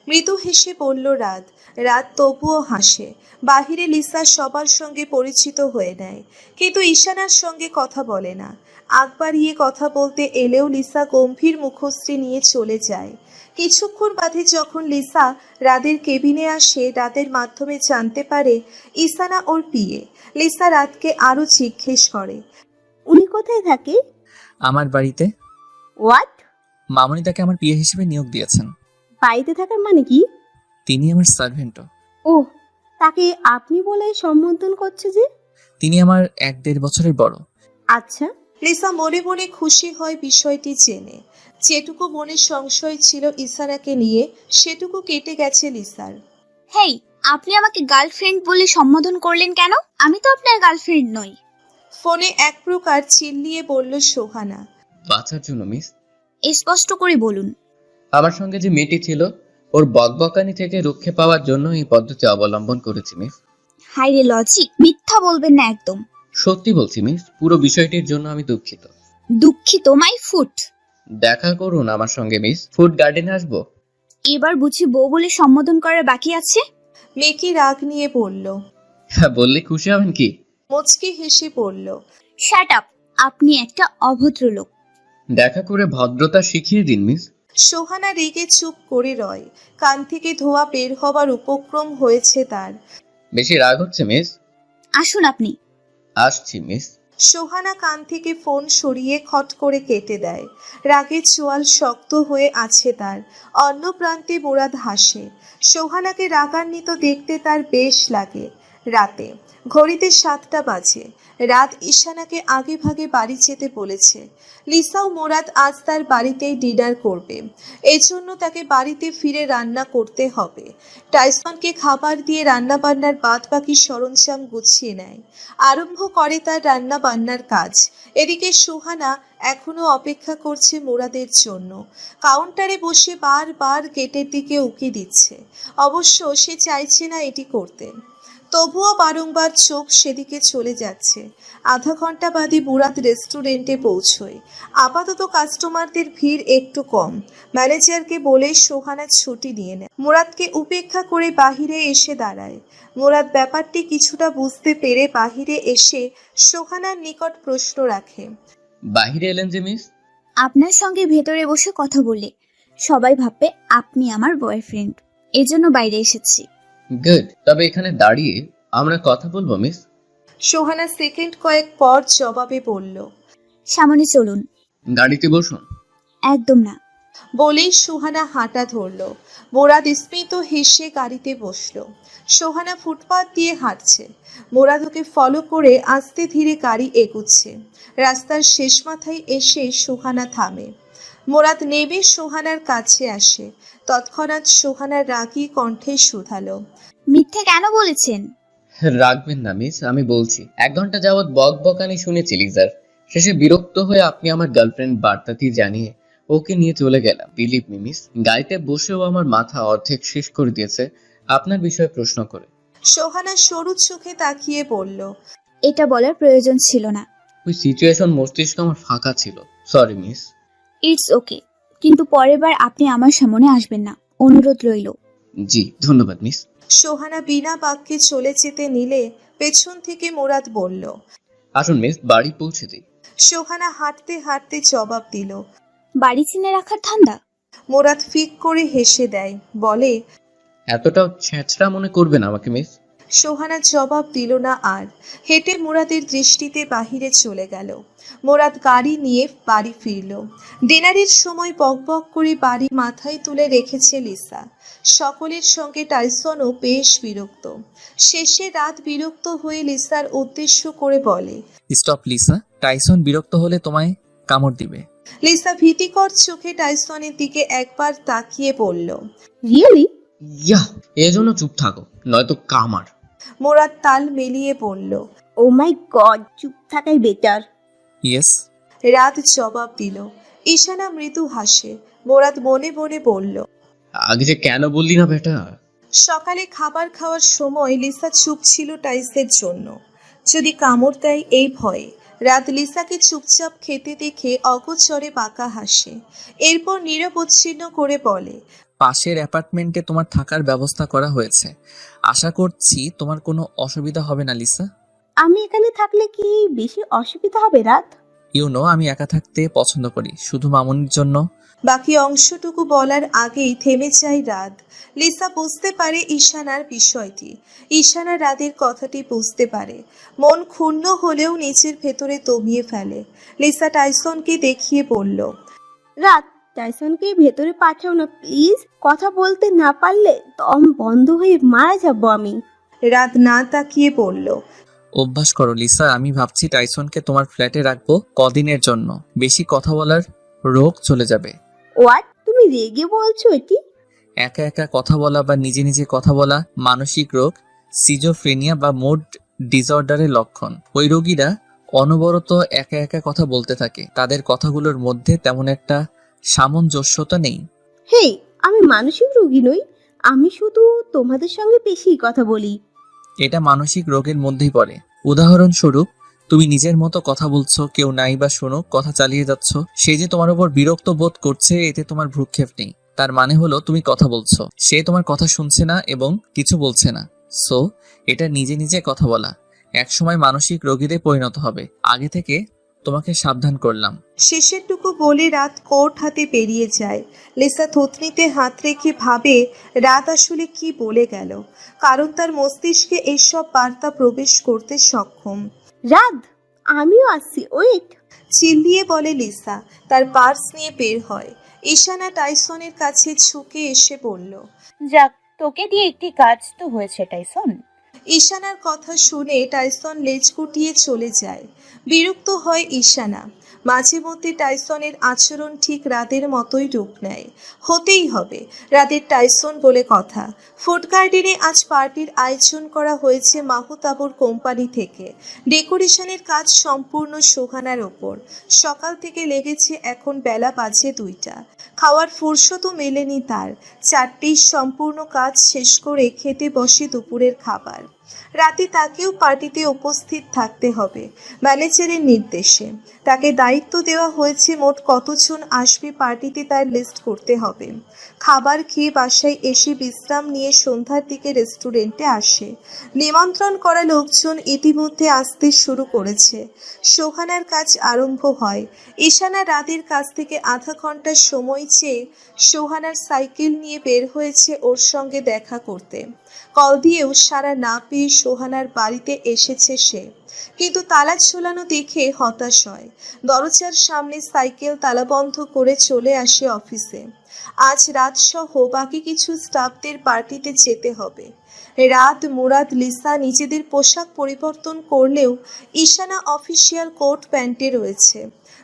মৃদু হেসে বলল রাত। রাত তবুও হাসে। বাহিরে লিসা সবার সঙ্গে পরিচিত হয়ে নেয়, কিন্তু ঈশানার সঙ্গে কথা বলে না। আগ বাড়িয়ে কথা বলতে এলেও লিসা গম্ভীর মুখশ্রী নিয়ে চলে যায়। কিছুক্ষণ বাদে যখন লিসা রাতের কেবিনে আসে, রাতের মাধ্যমে জানতে পারে ঈশানা ওর পিএ। লিসা রাতকে আরো জিজ্ঞেস করে, উনি কোথায় থাকে? আমার বাড়িতে। হোয়াট? মামনি তাকে আমার পিএ হিসেবে নিয়োগ দিয়েছেন। বাড়িতে থাকার মানে কি? তিনি আমার সার্ভেন্টও। ও, তাকে আপনি বলে সম্বোধন করছে যে? তিনি আমার 1-1.5 বছরের বড়। আচ্ছা। লিসা মনে মনে খুশি হয় বিষয়টি জেনে। যেটুকু মনে সংশয় ছিল ঈশানাকে নিয়ে, সেটুকু কেটে গেছে লিসার। হেই, আপনি আমাকে গার্লফ্রেন্ড বলে সম্বোধন করলেন কেন? আমি তো আপনার গার্লফ্রেন্ড নই। ফোনে এক প্রকার চিল্লিয়ে বলল সোহানা। বাঁচার জন্য মিস। স্পষ্ট করে বলুন। আমার সঙ্গে যে মেয়েটি ছিল, ওর বকবকানি থেকে রক্ষে পাওয়ার জন্য এই পদ্ধতি অবলম্বন করেছি মিস। হাইরে লজিক, মিথ্যা বলবেন না একদম। সত্যি বলছি মিস, পুরো বিষয়টির জন্য আমি দুঃখিত। দুঃখিত মাই ফুট। দেখা করুন আমার সঙ্গে মিস, ফুড গার্ডেনে আসবো। এবার বুঝি বউ বলে সম্বোধন করার বাকি আছে? মেকি রাগ নিয়ে বলল। হ্যাঁ, বললে খুশি হবেন কি? মুচকি হেসে বলল, শাট আপ, আপনি একটা অভদ্র লোক। দেখা করে ভদ্রতা শিখিয়ে দিন মিস। সোহানা রেগে চুপ করে রয়। কান থেকে ধোঁয়া বের হবার উপক্রম হয়েছে তার। বেশি রাগ হচ্ছে মিস? আসুন আপনি। আসছি মিস। সোহানা কান থেকে ফোন সরিয়ে খট করে কেটে দেয়। রাগের চোয়াল শক্ত হয়ে আছে তার। অন্য প্রান্তে মুরাদ হাসে। সোহানাকে রাগান্বিত দেখতে তার বেশ লাগে। রাতে ঘড়িতে 7টা বাজে। রাত ঈশানাকে আগে ভাগে বাড়ি যেতে বলেছে। লিসাও মুরাদ আজ তার বাড়িতেই ডিনার করবে। এজন্য তাকে বাড়িতে ফিরে রান্না করতে হবে। টাইসনকে খাবার দিয়ে রান্না বান্নার বাদ বাকি সরঞ্জাম গুছিয়ে নেয়। আরম্ভ করে তার রান্না বান্নার কাজ। এদিকে সোহানা এখনো অপেক্ষা করছে মুরাদের জন্য। কাউন্টারে বসে বারবার গেটের দিকে উকি দিচ্ছে। অবশ্য সে চাইছে না এটি করতে। তবুও বারংবার চোখ সেদিকে চলে যাচ্ছে। আধা ঘন্টা বাদে মুরাদ রেস্টুরেন্টে পৌঁছয়। আপাতত কাস্টমারদের ভিড় একটু কম। ম্যানেজারকে বলে সোহানা ছুটি নিয়ে নেয়। মুরাদকে উপেক্ষা করে বাহিরে এসে দাঁড়ায়। মুরাদ ব্যাপারটি কিছুটা বুঝতে পেরে বাহিরে এসে সোহানার নিকট প্রশ্ন রাখে। বাহিরে এলেন যে মিস? আপনার সঙ্গে ভেতরে বসে কথা বললে সবাই ভাববে আপনি আমার বয়ফ্রেন্ড, এজন্য বাইরে এসেছি। গুড, তবে এখানে দাঁড়িয়ে আমরা কথা বলবো মিস? সোহানা সেকেন্ড কয়েক পর জবাবে বলল। সামনে চলুন। গাড়িতে বসুন। একদম না। বলেই সোহানা হাঁটা ধরল। মুরাদ স্মিত হেসে গাড়িতে বসলো। সোহানা ফুটপাত দিয়ে হাঁটছে। মুরাদ ওকে ফলো করে আস্তে ধীরে গাড়ি এগুচ্ছে। রাস্তার শেষ মাথায় এসে সোহানা থামে। মুরাদ নেমে সোহানার কাছে আসে। তৎক্ষণাৎ সোহানার রাগী কণ্ঠে শুধালো। মিথ্যে কেন বলেছেন? রাখবেন না মিস, আমি বলছি 1 ঘন্টা যাবৎ বক বকানি শুনেছি লিজার। শেষে বিরক্ত হয়ে আপনি আমার গার্লফ্রেন্ড বার্তাটি জানিয়ে ওকে নিয়ে চলে গেলাম। বিলিভ মি মিস, গাড়িতে বসেও আমার মাথা অর্ধেক শেষ করে দিয়েছে আপনার বিষয়ে প্রশ্ন করে। সোহানা সরু চোখে তাকিয়ে বলল। এটা বলার প্রয়োজন ছিল না। ওই সিচুয়েশন মস্তিষ্ক আমার ফাঁকা ছিল, সরি মিস। ইটস ওকে, কিন্তু পরের বার আপনি আমার সামনে আসবেন না, অনুরোধ রইল। জি ধন্যবাদ মিস। সোহানা বিনা বাক্যে চলে যেতে নিলে পেছন থেকে মুরাদ বলল। আসুন মিস, বাড়ি পৌঁছে দিই। সোহানা হাঁটতে হাঁটতে জবাব দিল। বাড়ি চিনে রাখার ধান্দা? মুরাদ ফিক করে হেসে দেয়, বলে। এতটাও ছেঁচড়া মনে করবেন আমাকে মিস? সোহানা জবাব দিল না আর। হেঁটে মুরাদের দৃষ্টিতে বাহিরে চলে গেল। মুরাদ গাড়ি নিয়ে বাড়ি ফিরল। ডিনারের সময় বকবক করে বাড়ি মাথায় তুলে রেখেছে লিসা। সকলের সঙ্গে টাইসনও বেশ বিরক্ত। শেষে রাত বিরক্ত হয়ে লিসার উদ্দেশ্য করে বলে। স্টপ লিসা, টাইসন বিরক্ত হলে তোমায় কামড় দিবে। লিসা ভীতিকর চোখে টাইসনের দিকে একবার তাকিয়ে বলল। রিয়েলি? ইয়া, এজন্য চুপ থাকো, নয়তো কামার। মুরাদ তাল মিলিয়ে বলল। ও মাই গড, চুপ থাকাই বেটার। ইয়েস। রাত জবাব দিল। ঈশানা মৃদু হাসে। মুরাদ মনে মনে বলল। আগে যে কেন বললি না বেটা? সকালে খাবার খাওয়ার সময় লিসা চুপ ছিল টাইসের জন্য, যদি কামড় দেয় এই ভয়ে। রাত লিসাকে চুপচাপ খেতে দেখে অগোচরে বাঁকা হাসে। এরপর নিরবচ্ছিন্ন করে বলে। পাশের অ্যাপার্টমেন্টে তোমার থাকার ব্যবস্থা করা হয়েছে, আশা করছি তোমার কোনো অসুবিধা হবে না লিসা। আমি এখানে থাকলে কি বেশি অসুবিধা হবে রাত? আমি একা থাকতে পছন্দ করি, শুধু মামুনির জন্য। বাকি অংশটুকু বলার আগেই থেমে যায় রাত। লিসা বুঝতে পারে ঈশানার বিষয়টি। ঈশানা রাতের কথাটি বুঝতে পারে। মন ক্ষুণ্ণ হলেও নিচের ভেতরে দমিয়ে ফেলে। লিসা টাইসনকে দেখিয়ে বলল। রাত, টাইসনকে ভেতরে পাঠাও না প্লিজ। কথা বলতে না পারলে দম বন্ধ হয়ে মারা যাবো আমি। রাত না তাকিয়ে বলল। অভ্যাস করো লিসা, আমি ভাবছি টাইসনকে তোমার ফ্ল্যাটে রাখবো কদিনের জন্য। বেশি কথা বলার রোগ চলে যাবে। হোয়াট? তুমি রেগে বলছো এটি? একা একা কথা বলা বা নিজে নিজে কথা বলা মানসিক রোগ, সিজোফ্রেনিয়া বা মুড ডিসঅর্ডারের লক্ষণ। ওই রোগীরা অনবরত একা একা কথা বলতে থাকে, তাদের কথাগুলোর মধ্যে তেমন একটা সামঞ্জস্যতা নেই। হে, আমি মানসিক রোগী নই, আমি শুধু তোমাদের সঙ্গে বেশি কথা বলি। এটা মানসিক রোগের মধ্যেই পড়ে। উদাহরণস্বরূপ, তুমি নিজের মতো কথা বলছো, কেউ নাই বা শুনুক, কথা চালিয়ে যাচ্ছ। সে যে তোমার উপর বিরক্ত বোধ করছে, এতে তোমার ভ্রুক্ষেপ নেই। তার মানে হলো তুমি কথা বলছো, সে তোমার কথা শুনছে না এবং কিছু বলছে না। সো এটা নিজে নিজে কথা বলা একসময় মানসিক রোগীদের পরিণত হবে। আগে থেকে তোমাকে সাবধান করলাম। শেষেরটুকু বলে রাত কোর্ট হাতে বেরিয়ে যায়। লিসা থুতনিতে হাত রেখে ভাবে রাত আসলে কি বলে গেল, কারণ তার মস্তিষ্কে এইসব বার্তা প্রবেশ করতে সক্ষম। রাত, আমিও আসছি, ওয়েট। চিল্লিয়ে বলে লিসা। তার পার্স নিয়ে বের হয়। ঈশানা টাইসনের কাছে ঝুঁকে এসে বলল। যাক, তোকে দিয়ে একটি কাজ তো হয়েছে টাইসন। ঈশানার কথা শুনে টাইসন লেজ গুটিয়ে চলে যায়। বিরক্ত হয় ঈশানা। মাঝে মধ্যে টাইসনের আচরণ ঠিক রাতের মতোই রূপ নেয়। হতেই হবে, রাতের টাইসন বলে কথা। ফুড গার্ডেনে আজ পার্টির আয়োজন করা হয়েছে মাহুতাবুর কোম্পানি থেকে। ডেকোরেশনের কাজ সম্পূর্ণ সোহানার ওপর। সকাল থেকে লেগেছে, এখন বেলা বাজে 2টা। খাওয়ার ফুরসতও মেলেনি তার। 4টেই সম্পূর্ণ কাজ শেষ করে খেতে বসে দুপুরের খাবার। রাতে তাকেও পার্টিতে উপস্থিত থাকতে হবে ম্যানেজারের নির্দেশে। তাকে দায়িত্ব দেওয়া হয়েছে মোট কতজন আসবে পার্টিতে তার লিস্ট করতে হবে। খাবার খেয়ে বাসায় এসে বিশ্রাম নিয়ে সন্ধ্যার দিকে রেস্টুরেন্টে আসে। নিমন্ত্রণ করা লোকজন ইতিমধ্যে আসতে শুরু করেছে। সোহানার কাজ আরম্ভ হয়। ঈশানা রাতের কাছ থেকে আধা ঘন্টার সময় চেয়ে সোহানার সাইকেল নিয়ে বের হয়েছে ওর সঙ্গে দেখা করতে। কল দিয়েও সাড়া না পেয়ে সোহানার বাড়িতে এসেছে সে, কিন্তু তালা ঝোলানো দেখে হতাশ হয়। দরজার সামনে সাইকেল তালাবন্ধ করে চলে আসে অফিসে। আজ রাত সহ বাকি কিছু স্টাফদের পার্টিতে যেতে হবে। রাত, মুরাদ, লিসা নিজেদের পোশাক পরিবর্তন করলেও ঈশানা অফিসিয়াল কোট প্যান্টে রয়েছে।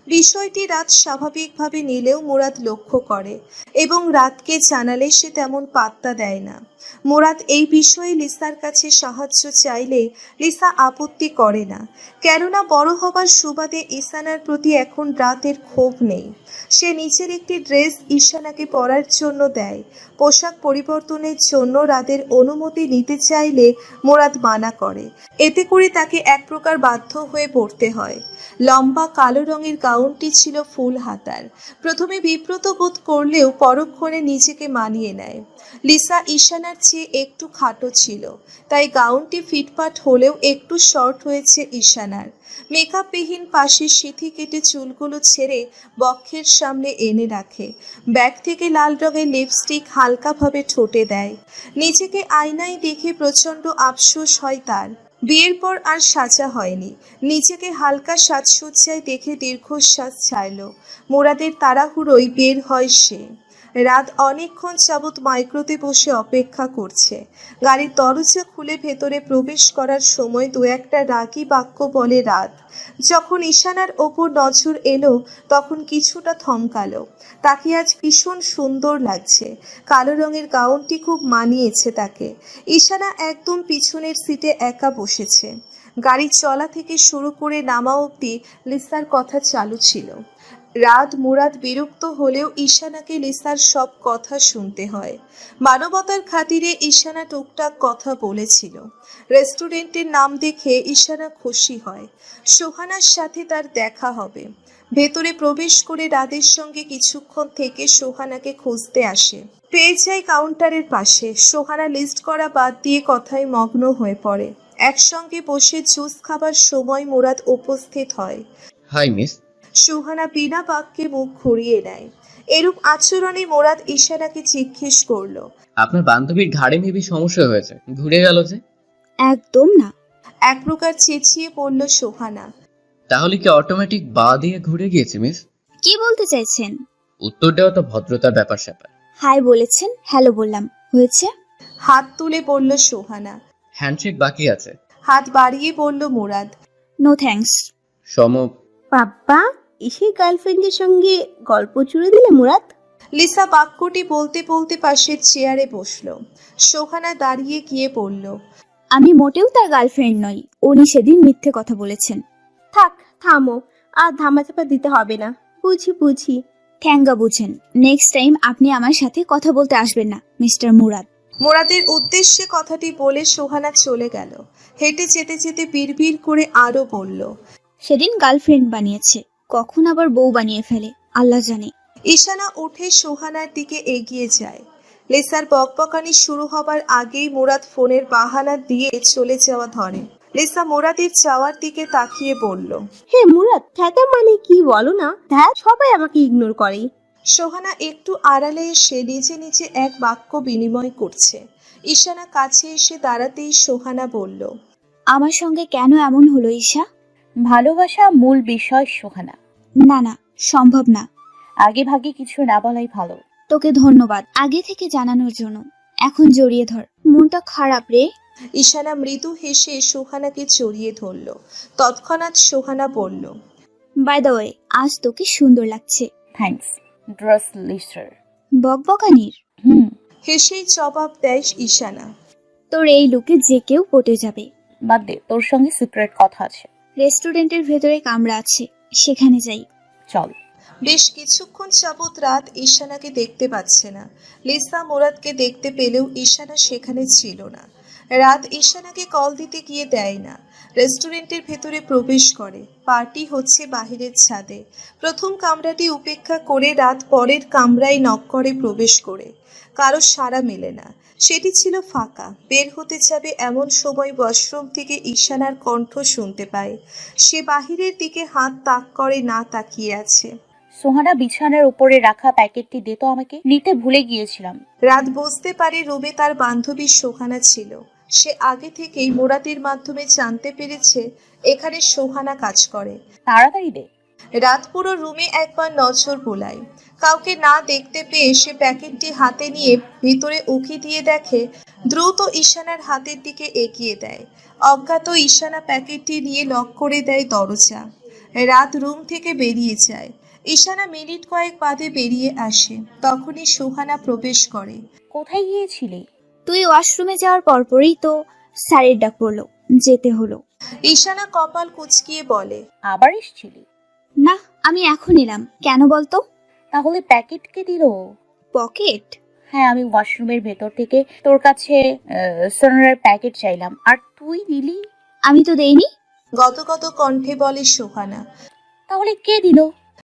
বিষয়টি রাত স্বাভাবিকভাবে নিলেও মুরাদ লক্ষ্য করে এবং রাতকে জানালে সে তেমন পাত্তা দেয় না। মুরাদ এই বিষয়ে লিসার কাছে সাহায্য চাইলে লিসা আপত্তি করে না, কেননা বড় হবার সুবাদে ঈশানার প্রতি এখন রাতের ক্ষোভ নেই। সে নিচের একটি ড্রেস ঈশানাকে পরার জন্য দেয়। পোশাক পরিবর্তনের জন্য রাতের অনুমতি নিতে চাইলে মুরাদ মানা করে। এতে করে তাকে এক প্রকার বাধ্য হয়ে পড়তে হয়। লম্বা কালো রঙের গাউনটি ছিল ফুল হাতার। প্রথমে বিব্রত বোধ করলেও পরক্ষণে নিজেকে মানিয়ে নেয়। লিসা ঈশানার চেয়ে একটু খাটো ছিল, তাই গাউনটি ফিটফাট হলেও একটু শর্ট হয়েছে ঈশানার। মেকআপবিহীন পাশে সিঁথি কেটে চুলগুলো ছেড়ে বক্ষের সামনে এনে রাখে। ব্যাগ থেকে লাল রঙের লিপস্টিক হালকাভাবে ঠোঁটে দেয়। নিজেকে আয়নায় দেখে প্রচণ্ড আফসোস হয় তার। বিয়ের পর আর সাজা হয়নি। নিজেকে হালকা সাজসজ্জায় দেখে দীর্ঘশ্বাস ছাড়ল। মুরাদের তাড়াহুড়োয় বের হয় সে। রাত অনেকক্ষণ যাবৎ মাইক্রোতে বসে অপেক্ষা করছে। গাড়ির দরজা খুলে ভেতরে প্রবেশ করার সময় দু একটা রাগী বাক্য বলে রাত। যখন ঈশানার ওপর নজর এলো তখন কিছুটা থমকালো। তাকে আজ ভীষণ সুন্দর লাগছে। কালো রঙের গাউনটি খুব মানিয়েছে তাকে। ঈশানা একদম পিছনের সিটে একা বসেছে। গাড়ি চলা থেকে শুরু করে নামা অবধি লিসার কথা চালু ছিল। রাত, মুরাদ বিরক্ত হলেও ঈশানাকে লিসার সব কথা শুনতে হয়। মানবতার খাতিরে ঈশানা টুকটাক কথা বলেছিল। রেস্টুরেন্টের নাম দেখে ঈশানা খুশি হয়। সোহানার সাথে তার দেখা হবে। ভেতরে প্রবেশ করে রাতের সঙ্গে কিছুক্ষণ থেকে সোহানাকে খুঁজতে আসে। পেয়ে যায় কাউন্টারের পাশে। সোহানা লিস্ট করা বাদ দিয়ে কথায় মগ্ন হয়ে পড়ে। একসঙ্গে বসে জুস খাবার সময় মুরাদ উপস্থিত হয়। High miss. সোহানা বিনা বাক্যে মুখ ঘুরিয়ে নেয়। এরূপ আচরণে মুরাদ ঈশানাকে জিজ্ঞেস করলো, আপনার বান্ধবীর ঘাড়ে মেবি সমস্যা হয়েছে, ঘুরে গেল যে। একদম না। এক প্রকার চেঁচিয়ে বলল সোহানা। তাহলে কি অটোমেটিক বা দিয়ে ঘুরে গিয়েছে মিস? কি বলতে চাইছেন? উত্তর দেওয়া তো ভদ্রতার ব্যাপার স্যাপার। হাই বলেছেন, হ্যালো বললাম, হয়েছে? হাত তুলে বলল সোহানা। হ্যান্ডশেক বাকি আছে। হাত বাড়িয়ে বলল মুরাদ। No thanks. সম। বাবা, এসে গার্লফ্রেন্ডের সঙ্গে গল্প জুড়ে দিলে মুরাদ। লিসা বাক্যটি বলতে বলতে পাশের চেয়ারে বসলো। সোহানা দাঁড়িয়ে গিয়ে বলল, আমি মোটেও তার গার্লফ্রেন্ড নই। উনি সেদিন মিথ্যে কথা বলেছেন। থাক, থামো, আর ধামাচাপা দিতে হবে না। বুঝি বুঝি। ঠ্যাঙ্গা বুঝেন। নেক্সট টাইম আপনি আমার সাথে কথা বলতে আসবেন না, মিস্টার মুরাদ। মুরাদের উদ্দেশ্যে কথাটি বলে সোহানা চলে গেল। হেঁটে যেতে যেতে বিড়বিড় করে আরো বলল, সেদিন গার্লফ্রেন্ড বানিয়েছে, কখন আবার বউ বানিয়ে ফেলে আল্লাহ জানে। ঈশানা উঠে সোহানার দিকে এগিয়ে যায়। লিসার বকবকানি শুরু হবার আগেই মুরাদ ফোনের বাহানা দিয়ে চলে যাওয়া ধরে। লিসা মুরাদের যাওয়ার দিকে তাকিয়ে বলল, হে মুরাদ, ঠেকা মানে কি বলো না? ধ্যাত, সবাই আমাকে ইগনোর করে। সোহানা একটু আড়ালে এসে নিজে নিজে এক বাক্য বিনিময় করছে। ঈশানা কাছে এসে দাঁড়াতেই সোহানা বলল, আমার সঙ্গে কেন এমন হলো ঈশা? ভালোবাসা মূল বিষয় সোহানা। না না, সম্ভব না। আগে ভাগে কিছু না বলাই ভালো। তোকে ধন্যবাদ আগে থেকে জানানোর জন্য। এখন জড়িয়ে ধর, মনটা খারাপ রে। ঈশানা মৃদু হেসে সোহানাকে জড়িয়ে ধরল। তৎক্ষণাৎ সোহানা বলল, বাই দ্য ওয়ে, আজ তোকে সুন্দর লাগছে। থ্যাঙ্কস। ড্রেস লিস্টার। বকবকানির। হেসেই জবাব দেয় ঈশানা। তোর এই লুকে যে কেউ পটে যাবে। বাদ দে, তোর সঙ্গে সিক্রেট কথা আছে। রেস্টুরেন্টের ভেতরে কামরা আছে, সেখানে যাই। চল। বেশ কিছুক্ষণ যাবৎ রাত ঈশানাকে দেখতে পাচ্ছে না। লিসা মুরাদকে দেখতে পেলেও ঈশানা সেখানে ছিল না। রাত ঈশানাকে কল দিতে গিয়ে দেয় না। রেস্টুরেন্টের ভেতরে প্রবেশ করে। পার্টি হচ্ছে বাহিরের ছাদে। প্রথম কামরাটি উপেক্ষা করে রাত পরের কামরায় নক করে প্রবেশ করে। কারো সাড়া মেলে না। সেটি ছিল ফাঁকা। বের হতে যাবে এমন সময় ওয়াশরুম থেকে ঈশানার কণ্ঠ শুনতে পায়। সে বাহিরের দিকে হাত তাক করে না তাকিয়ে আছে। সোহানা বিছানার উপরে রাখা প্যাকেটটি দে তো আমাকে, নিতে ভুলে গিয়েছিলাম। রাত বুঝতে পারে রুমে তার বান্ধবী সোহানা ছিল। সে আগে থেকেই মোরাদের মাধ্যমে জানতে পেরেছে এখানে সোহানা কাজ করে। তাড়াতাড়ি দে। রাত পুরো রুমে একবার নজর বোলায়। কাউকে না দেখতে পেয়ে সে প্যাকেটটি হাতে নিয়ে ভিতরে উকি দিয়ে দেখে। দ্রুত ঈশানার হাতের দিকে এগিয়ে দেয়। অজ্ঞাত ঈশানা প্যাকেটটি নিয়ে লক করে দেয় দরজা। রাত রুম থেকে বেরিয়ে যায়। ঈশানা মিনিট কয়েক বাদে বেরিয়ে আসে। তখনই সোহানা প্রবেশ করে। কোথায় গিয়েছিলি? তুই ওয়াশরুমে যাওয়ার পরপরই তো স্যারের ডাক পড়লো, যেতে হলো। ঈশানা কপাল কুঁচকিয়ে বলে, আবার এসেছিলি? না, আমি এখন এলাম। কেন বলতো? তাহলে প্যাকেট কে দিল? পকেট? হ্যাঁ, আমি ওয়াশরুমের ভেতর থেকে তোর কাছে সোনার প্যাকেট চাইলাম আর তুই দিলি। আমি তো দেইনি। গদগদ কণ্ঠে বলে সোহানা। তাহলে কে দিল?